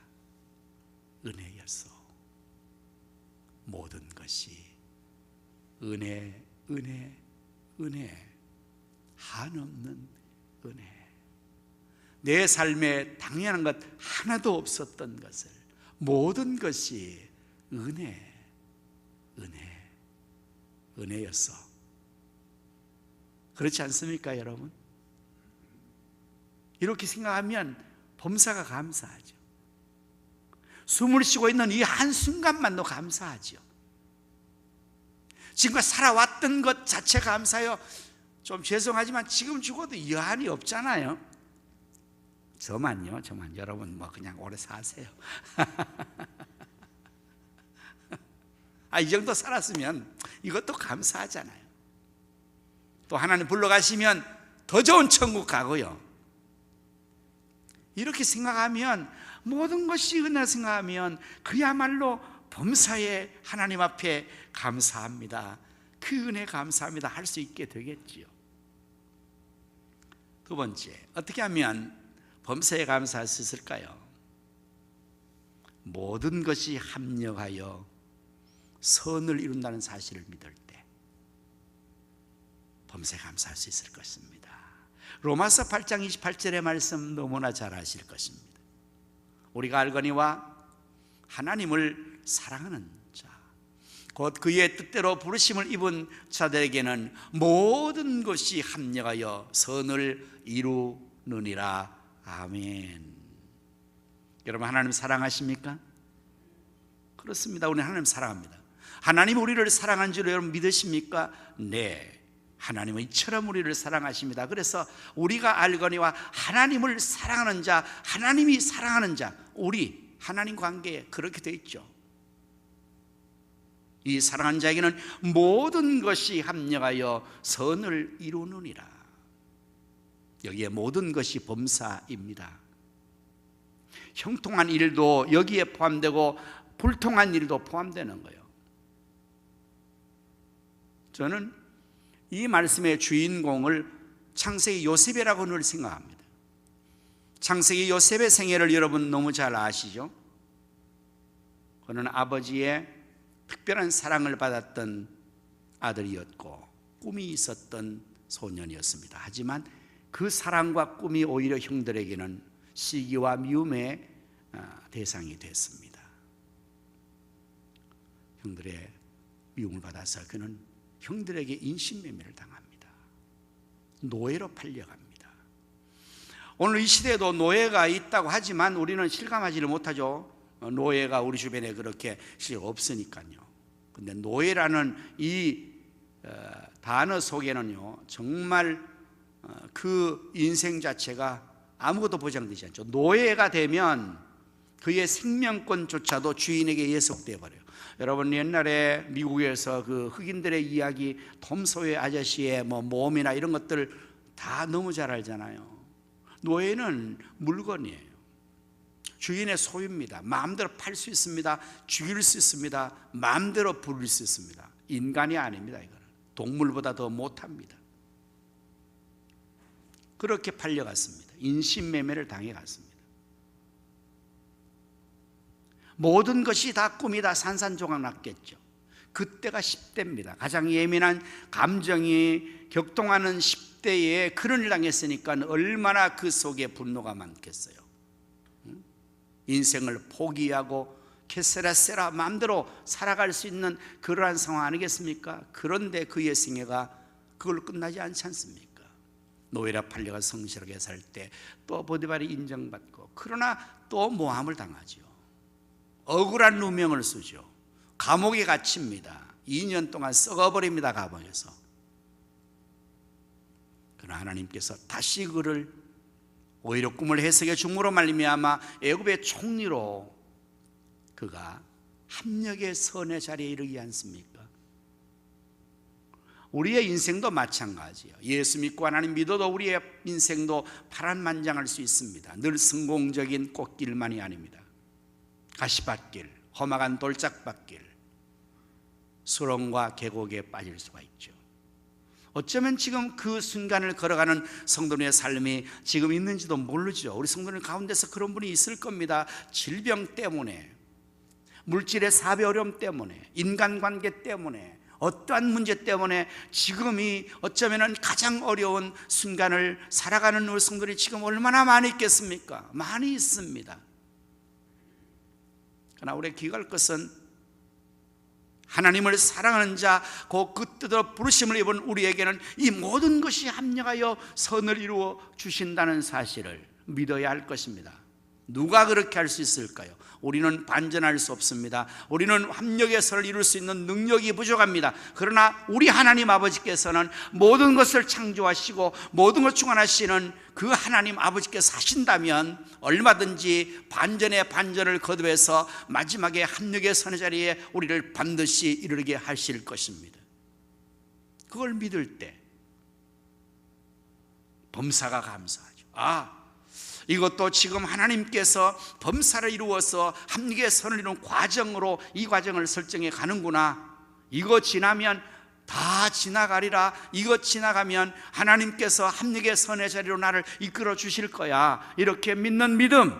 은혜였어. 모든 것이 은혜, 은혜, 은혜, 한없는 은혜. 내 삶에 당연한 것 하나도 없었던 것을 모든 것이 은혜, 은혜, 은혜였어. 그렇지 않습니까, 여러분? 이렇게 생각하면 범사가 감사하죠. 숨을 쉬고 있는 이 한순간만도 감사하죠. 지금까지 살아왔던 것 자체가 감사해요. 좀 죄송하지만 지금 죽어도 여한이 없잖아요. 저만요. 여러분 뭐 그냥 오래 사세요. 이 정도 살았으면 이것도 감사하잖아요. 또 하나님 불러가시면 더 좋은 천국 가고요. 이렇게 생각하면, 모든 것이 은혜라 생각하면 그야말로 범사에 하나님 앞에 감사합니다, 그 은혜 감사합니다 할 수 있게 되겠지요. 두 번째, 어떻게 하면 범사에 감사할 수 있을까요? 모든 것이 합력하여 선을 이룬다는 사실을 믿을 때 범사에 감사할 수 있을 것입니다. 로마서 8장 28절의 말씀 너무나 잘 아실 것입니다. 우리가 알거니와 하나님을 사랑하는 자, 곧 그의 뜻대로 부르심을 입은 자들에게는 모든 것이 합력하여 선을 이루느니라. 아멘. 여러분, 하나님 사랑하십니까? 그렇습니다. 우리는 하나님 사랑합니다. 하나님 우리를 사랑한 줄 여러분 믿으십니까? 네, 하나님은 이처럼 우리를 사랑하십니다. 그래서 우리가 알거니와 하나님을 사랑하는 자, 하나님이 사랑하는 자, 우리 하나님 관계에 그렇게 되어 있죠. 이 사랑하는 자에게는 모든 것이 합력하여 선을 이루느니라. 여기에 모든 것이 범사입니다. 형통한 일도 여기에 포함되고 불통한 일도 포함되는 거예요. 저는 이 말씀의 주인공을 창세기 요셉이라고 늘 생각합니다. 창세기 요셉의 생애를 여러분 너무 잘 아시죠? 그는 아버지의 특별한 사랑을 받았던 아들이었고 꿈이 있었던 소년이었습니다. 하지만 그 사랑과 꿈이 오히려 형들에게는 시기와 미움의 대상이 됐습니다. 형들의 미움을 받아서 그는 형들에게 인신매매를 당합니다. 노예로 팔려갑니다. 오늘 이 시대에도 노예가 있다고 하지만 우리는 실감하지를 못하죠. 노예가 우리 주변에 그렇게 없으니까요. 근데 노예라는 이 단어 속에는요, 정말 그 인생 자체가 아무것도 보장되지 않죠. 노예가 되면 그의 생명권조차도 주인에게 예속되어 버려요. 여러분, 옛날에 미국에서 그 흑인들의 이야기, 톰 소의 아저씨의 몸이나 이런 것들 다 너무 잘 알잖아요. 노예는 물건이에요. 주인의 소유입니다. 마음대로 팔 수 있습니다. 죽일 수 있습니다. 마음대로 부릴 수 있습니다. 인간이 아닙니다. 이거는 동물보다 더 못합니다. 그렇게 팔려갔습니다. 인신매매를 당해갔습니다. 모든 것이 다 꿈이 다 산산조각 났겠죠. 그때가 10대입니다. 가장 예민한 감정이 격동하는 10대에 그런 일 당했으니까 얼마나 그 속에 분노가 많겠어요. 인생을 포기하고 캐세라세라 마음대로 살아갈 수 있는 그러한 상황 아니겠습니까? 그런데 그의 생애가 그걸로 끝나지 않지 않습니까? 노예라 팔려가 성실하게 살 때 또 보디발이 인정받고, 그러나 또 모함을 당하죠. 억울한 누명을 쓰죠. 감옥에 갇힙니다. 2년 동안 썩어버립니다. 감옥에서. 그러나 하나님께서 다시 그를 오히려 꿈을 해석해 줌으로 말미암아 애굽의 총리로 그가 합력의 선의 자리에 이르지 않습니까? 우리의 인생도 마찬가지예요. 예수 믿고 하나님 믿어도 우리의 인생도 파란만장할 수 있습니다. 늘 성공적인 꽃길만이 아닙니다. 가시밭길, 험악한 돌짝밭길, 수렁과 계곡에 빠질 수가 있죠. 어쩌면 지금 그 순간을 걸어가는 성도님의 삶이 지금 있는지도 모르죠. 우리 성도님 가운데서 그런 분이 있을 겁니다. 질병 때문에, 물질의 사배 어려움 때문에, 인간관계 때문에, 어떠한 문제 때문에 지금이 어쩌면 가장 어려운 순간을 살아가는 우리 성도들이 지금 얼마나 많이 있겠습니까? 많이 있습니다. 그러나 우리의 기억할 것은 하나님을 사랑하는 자, 그 뜻대로 부르심을 입은 우리에게는 이 모든 것이 합력하여 선을 이루어 주신다는 사실을 믿어야 할 것입니다. 누가 그렇게 할 수 있을까요? 우리는 반전할 수 없습니다. 우리는 합력의 선을 이룰 수 있는 능력이 부족합니다. 그러나 우리 하나님 아버지께서는 모든 것을 창조하시고 모든 걸 주관하시는 그 하나님 아버지께서 하신다면 얼마든지 반전의 반전을 거듭해서 마지막에 합력의 선의 자리에 우리를 반드시 이르게 하실 것입니다. 그걸 믿을 때 범사가 감사하죠. 이것도 지금 하나님께서 범사를 이루어서 합력의 선을 이루는 과정으로 이 과정을 설정해 가는구나. 이거 지나면 다 지나가리라. 이거 지나가면 하나님께서 합력의 선의 자리로 나를 이끌어 주실 거야. 이렇게 믿는 믿음.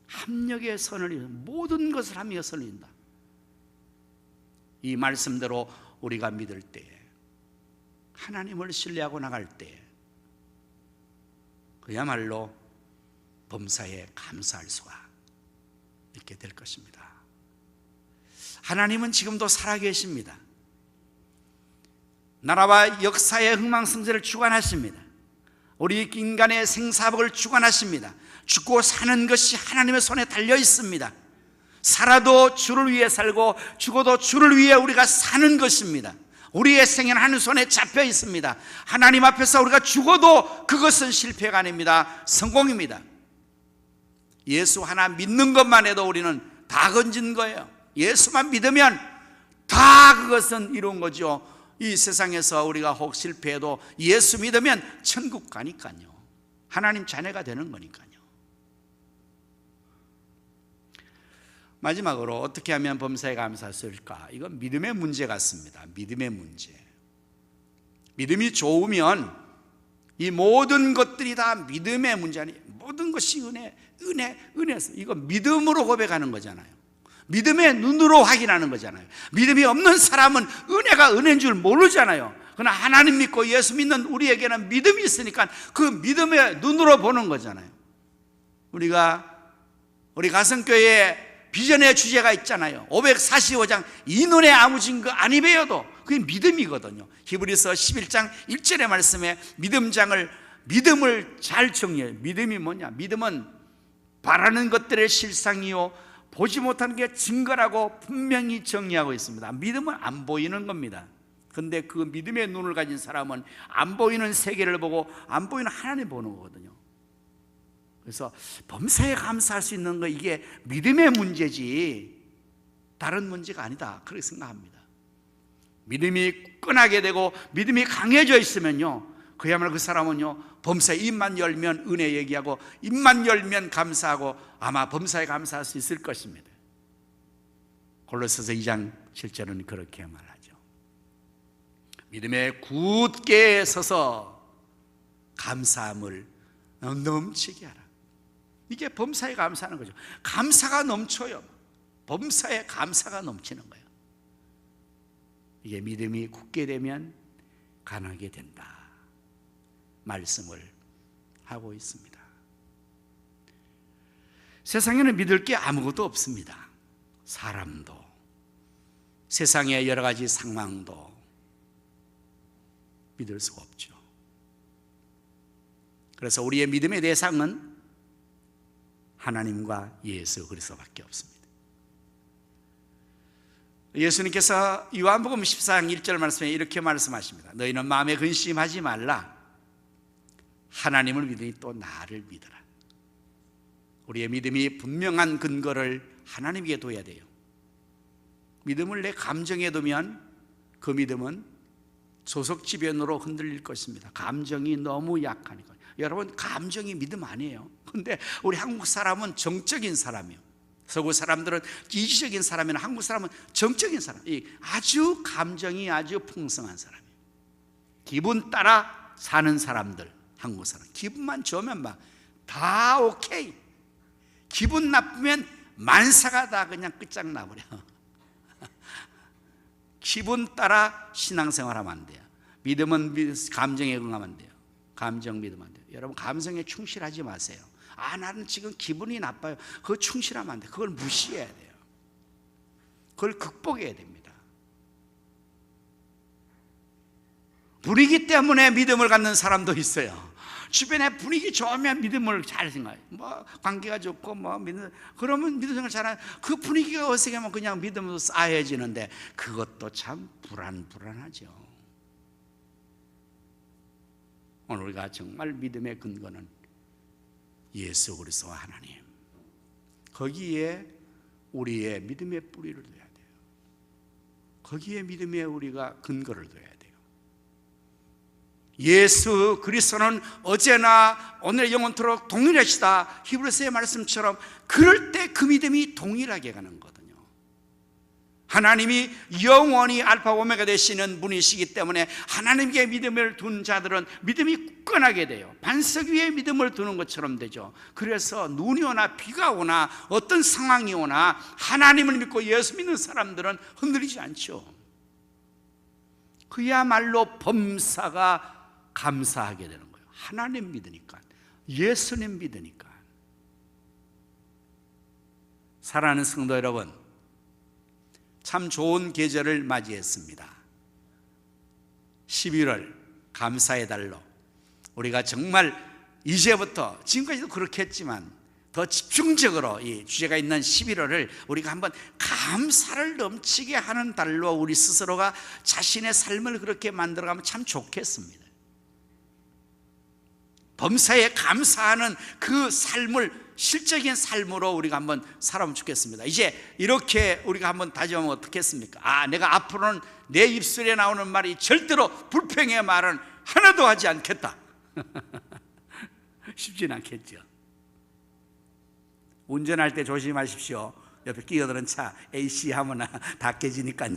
합력의 선을 이루는, 모든 것을 합력의 선을 이룬다. 이 말씀대로 우리가 믿을 때에, 하나님을 신뢰하고 나갈 때에 그야말로 범사에 감사할 수가 있게 될 것입니다. 하나님은 지금도 살아계십니다. 나라와 역사의 흥망성쇠를 주관하십니다. 우리 인간의 생사복을 주관하십니다. 죽고 사는 것이 하나님의 손에 달려 있습니다. 살아도 주를 위해 살고 죽어도 주를 위해 우리가 사는 것입니다. 우리의 생애는 하나님 손에 잡혀 있습니다. 하나님 앞에서 우리가 죽어도 그것은 실패가 아닙니다. 성공입니다. 예수 하나 믿는 것만 해도 우리는 다 건진 거예요. 예수만 믿으면 다 그것은 이룬 거죠. 이 세상에서 우리가 혹 실패해도 예수 믿으면 천국 가니까요. 하나님 자녀가 되는 거니까요. 마지막으로 어떻게 하면 범사에 감사할 수 있을까? 이건 믿음의 문제 같습니다. 믿음의 문제. 믿음이 좋으면 이 모든 것들이 다 믿음의 문제 아니에요. 모든 것이 은혜에서 이거 믿음으로 고백하는 거잖아요. 믿음의 눈으로 확인하는 거잖아요. 믿음이 없는 사람은 은혜가 은혜인 줄 모르잖아요. 그러나 하나님 믿고 예수 믿는 우리에게는 믿음이 있으니까 그 믿음의 눈으로 보는 거잖아요. 우리 가성교회에 비전의 주제가 있잖아요. 545장 이 눈에 아무 증거 아니 배워도 그게 믿음이거든요. 히브리서 11장 1절의 말씀에 믿음을 잘 정리해요. 믿음이 뭐냐? 믿음은 바라는 것들의 실상이요 보지 못하는 게 증거라고 분명히 정리하고 있습니다. 믿음은 안 보이는 겁니다. 근데 그 믿음의 눈을 가진 사람은 안 보이는 세계를 보고 안 보이는 하나님 보는 거거든요. 그래서 범사에 감사할 수 있는 거, 이게 믿음의 문제지 다른 문제가 아니다, 그렇게 생각합니다. 믿음이 끈하게 되고 믿음이 강해져 있으면요, 그야말로 그 사람은요 범사에 입만 열면 은혜 얘기하고 입만 열면 감사하고 아마 범사에 감사할 수 있을 것입니다. 골로새서 2장 7절은 그렇게 말하죠. 믿음에 굳게 서서 감사함을 넘치게 하라. 이게 범사에 감사하는 거죠. 감사가 넘쳐요. 범사에 감사가 넘치는 거예요. 이게 믿음이 굳게 되면 가능하게 된다 말씀을 하고 있습니다. 세상에는 믿을 게 아무것도 없습니다. 사람도, 세상의 여러 가지 상황도 믿을 수가 없죠. 그래서 우리의 믿음의 대상은 하나님과 예수 그리스도밖에 없습니다. 예수님께서 요한복음 14장 1절 말씀에 이렇게 말씀하십니다. 너희는 마음에 근심하지 말라. 하나님을 믿으니 또 나를 믿어라. 우리의 믿음이 분명한 근거를 하나님께 둬야 돼요. 믿음을 내 감정에 두면 그 믿음은 조석지변으로 흔들릴 것입니다. 감정이 너무 약하니까. 여러분, 감정이 믿음 아니에요. 근데 우리 한국 사람은 정적인 사람이에요. 서구 사람들은 이지적인 사람이나 한국 사람은 정적인 사람, 아주 감정이 아주 풍성한 사람이에요. 기분 따라 사는 사람들, 한국 사람. 기분만 좋으면 막 다 오케이. 기분 나쁘면 만사가 다 그냥 끝장나버려. 기분 따라 신앙생활하면 안 돼요. 믿음은 감정에 응하면 안 돼요. 감정 믿으면 안 돼요. 여러분, 감성에 충실하지 마세요. 나는 지금 기분이 나빠요. 그거 충실하면 안 돼요. 그걸 무시해야 돼요. 그걸 극복해야 됩니다. 분위기 때문에 믿음을 갖는 사람도 있어요. 주변에 분위기 좋으면 믿음을 잘 생각해요. 뭐 관계가 좋고 뭐 믿음, 그러면 믿음 생활 잘하는, 그 분위기가 어색하면 그냥 믿음도 쌓여지는데 그것도 참 불안하죠. 오늘 우리가 정말 믿음의 근거는 예수 그리스도 하나님, 거기에 우리의 믿음의 뿌리를 둬야 돼요. 거기에 믿음의 우리가 근거를 둬야 돼요. 예수 그리스도는 어제나 오늘 영원토록 동일하시다, 히브리서의 말씀처럼 그럴 때 그 믿음이 동일하게 가는 거거든요. 하나님이 영원히 알파 오메가 되시는 분이시기 때문에 하나님께 믿음을 둔 자들은 믿음이 굳건하게 돼요. 반석 위에 믿음을 두는 것처럼 되죠. 그래서 눈이 오나 비가 오나 어떤 상황이 오나 하나님을 믿고 예수 믿는 사람들은 흔들리지 않죠. 그야말로 범사가 감사하게 되는 거예요. 하나님 믿으니까, 예수님 믿으니까. 사랑하는 성도 여러분, 참 좋은 계절을 맞이했습니다. 11월 감사의 달로 우리가 정말 이제부터, 지금까지도 그렇게 했지만 더 집중적으로 이 주제가 있는 11월을 우리가 한번 감사를 넘치게 하는 달로 우리 스스로가 자신의 삶을 그렇게 만들어가면 참 좋겠습니다. 범사에 감사하는 그 삶을 실적인 삶으로 우리가 한번 살아보면 좋겠습니다. 이제 이렇게 우리가 한번 다짐하면 어떻겠습니까? 내가 앞으로는 내 입술에 나오는 말이 절대로 불평의 말은 하나도 하지 않겠다. 쉽진 않겠죠. 운전할 때 조심하십시오. 옆에 끼어드는 차 AC 하면 다 깨지니까요.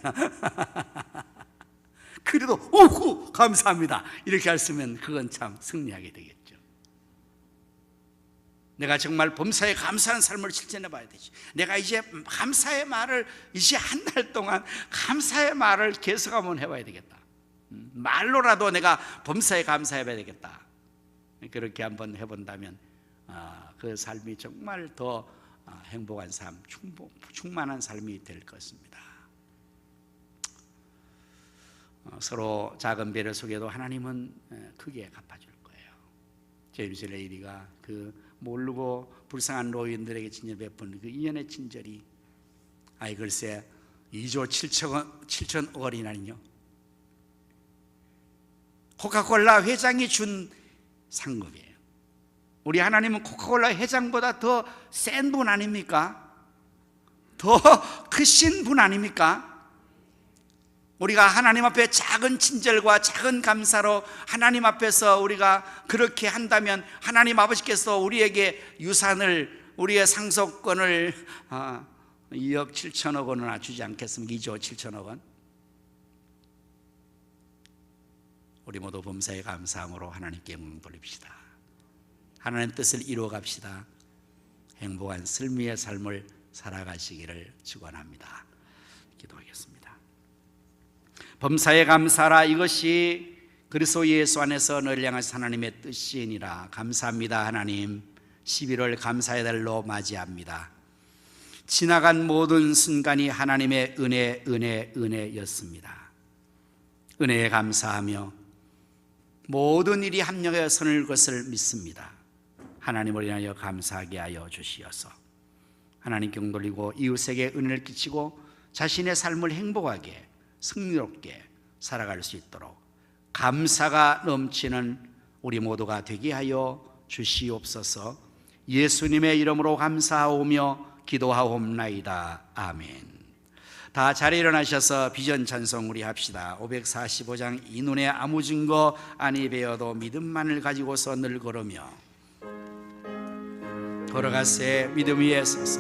그래도 오구 감사합니다 이렇게 했으면 그건 참 승리하게 되겠죠. 내가 정말 범사에 감사하는 삶을 실천해 봐야 되지. 내가 이제 감사의 말을 이제 한 달 동안 감사의 말을 계속 한번 해봐야 되겠다. 말로라도 내가 범사에 감사해 봐야 되겠다. 그렇게 한번 해본다면 그 삶이 정말 더 행복한 삶, 충만한 삶이 될 것입니다. 서로 작은 배려 속에도 하나님은 크게 갚아줄 거예요. 제임스 레이리가 그 모르고 불쌍한 노인들에게 친절 베푼 그 인연의 친절이, 글쎄 2조 7천억 원이나요. 코카콜라 회장이 준 상급이에요. 우리 하나님은 코카콜라 회장보다 더 센 분 아닙니까? 더 크신 분 아닙니까? 우리가 하나님 앞에 작은 친절과 작은 감사로 하나님 앞에서 우리가 그렇게 한다면 하나님 아버지께서 우리에게 유산을, 우리의 상속권을 2억 7천억 원이나 주지 않겠습니까? 2조 7천억 원. 우리 모두 범사에 감사함으로 하나님께 영광 돌립시다. 하나님 뜻을 이루어 갑시다. 행복한 승리의 삶을 살아가시기를 축원합니다. 기도하겠습니다. 범사에 감사라, 이것이 그리스도 예수 안에서 너를 향하신 하나님의 뜻이니라. 감사합니다. 하나님, 11월 감사의 달로 맞이합니다. 지나간 모든 순간이 하나님의 은혜였습니다. 은혜에 감사하며 모든 일이 합력하여 선을 것을 믿습니다. 하나님을 인하여 감사하게 하여 주시어서 하나님께 영광 돌리고 이웃에게 은혜를 끼치고 자신의 삶을 행복하게 승리롭게 살아갈 수 있도록 감사가 넘치는 우리 모두가 되게 하여 주시옵소서. 예수님의 이름으로 감사하오며 기도하옵나이다. 아멘. 다 자리에 일어나셔서 비전 찬송 우리 합시다. 545장 이 눈에 아무 증거 아니 배어도 믿음만을 가지고서 늘 걸으며 걸어가세 믿음 위에 서서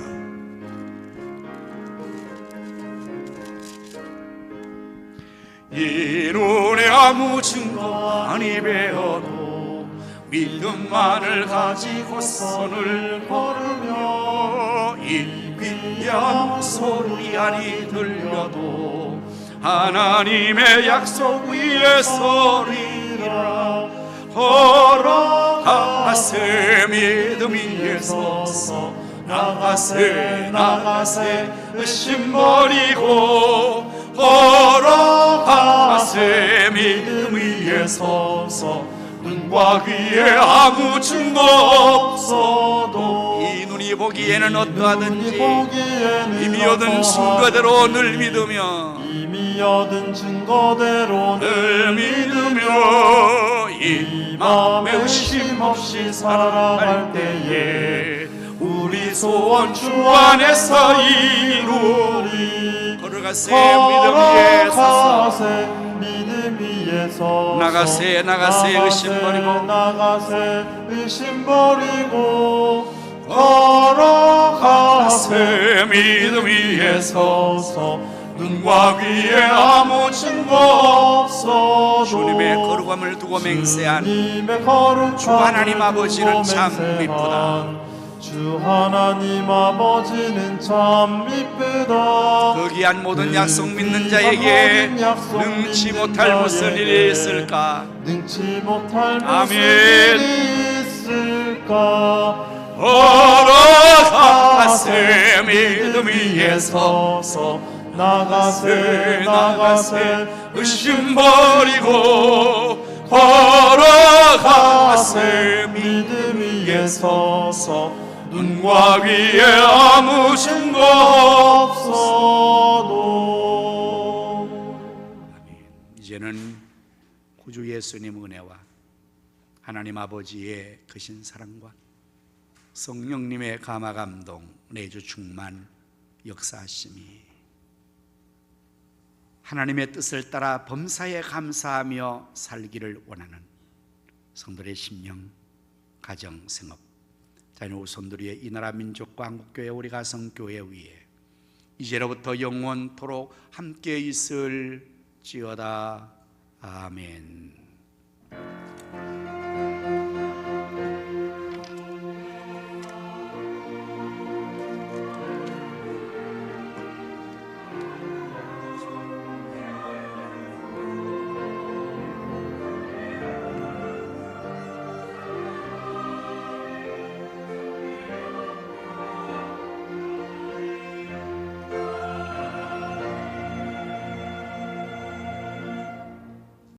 이 눈에 아무 증거 아니 배어도 믿음만을 가지고 선을 걸으며 이 귀한 소리 아니 들려도 하나님의 약속 위에 서리라. 걸어가세 믿음 위에 서서 나가세 의심 버리고 걸어가세 믿음 위에 서서 눈과 귀에 아무 증거 없어도 이 눈이 보기에는 어떠하든지 보기에는 이미 얻은 증거대로 늘 믿으며 이미 얻은 증거대로 늘 믿으며 이 맘에 의심 없이 살아갈 때에 우리 소원 주 안에서 이루리. 걸어가세 믿음 위에 서서 믿음 위에 서서 나가세 나가세 의심 버리고 나가세 의심 버리고 걸어가세 믿음 위에 서서 눈과 귀에 아무 증거 없어도 주님의 거룩함을 두고 맹세한 주님의 거룩함을 주 하나님 아버지는 두고 참 맹세한 미쁘다. 주 하나님 아버지는 참 미쁘다. 그 귀한 모든 약속 믿는 자에게 능치 못할 무슨 일이 있을까? 능치 못할 무슨 아멘. 일이 있을까? 걸어가세 믿음 위에 서서 나가세 나가세 의심 버리고 걸어가세 믿음 위에 서서 눈과 귀에 아무 증거 없어도. 이제는 구주 예수님 은혜와 하나님 아버지의 크신 사랑과 성령님의 감화 감동 내주 충만 역사하심이 하나님의 뜻을 따라 범사에 감사하며 살기를 원하는 성도의 심령, 가정, 생업, 자녀 후손들의 이 나라 민족과 한국교회 우리 가성교회 위에 이제로부터 영원토록 함께 있을지어다. 아멘.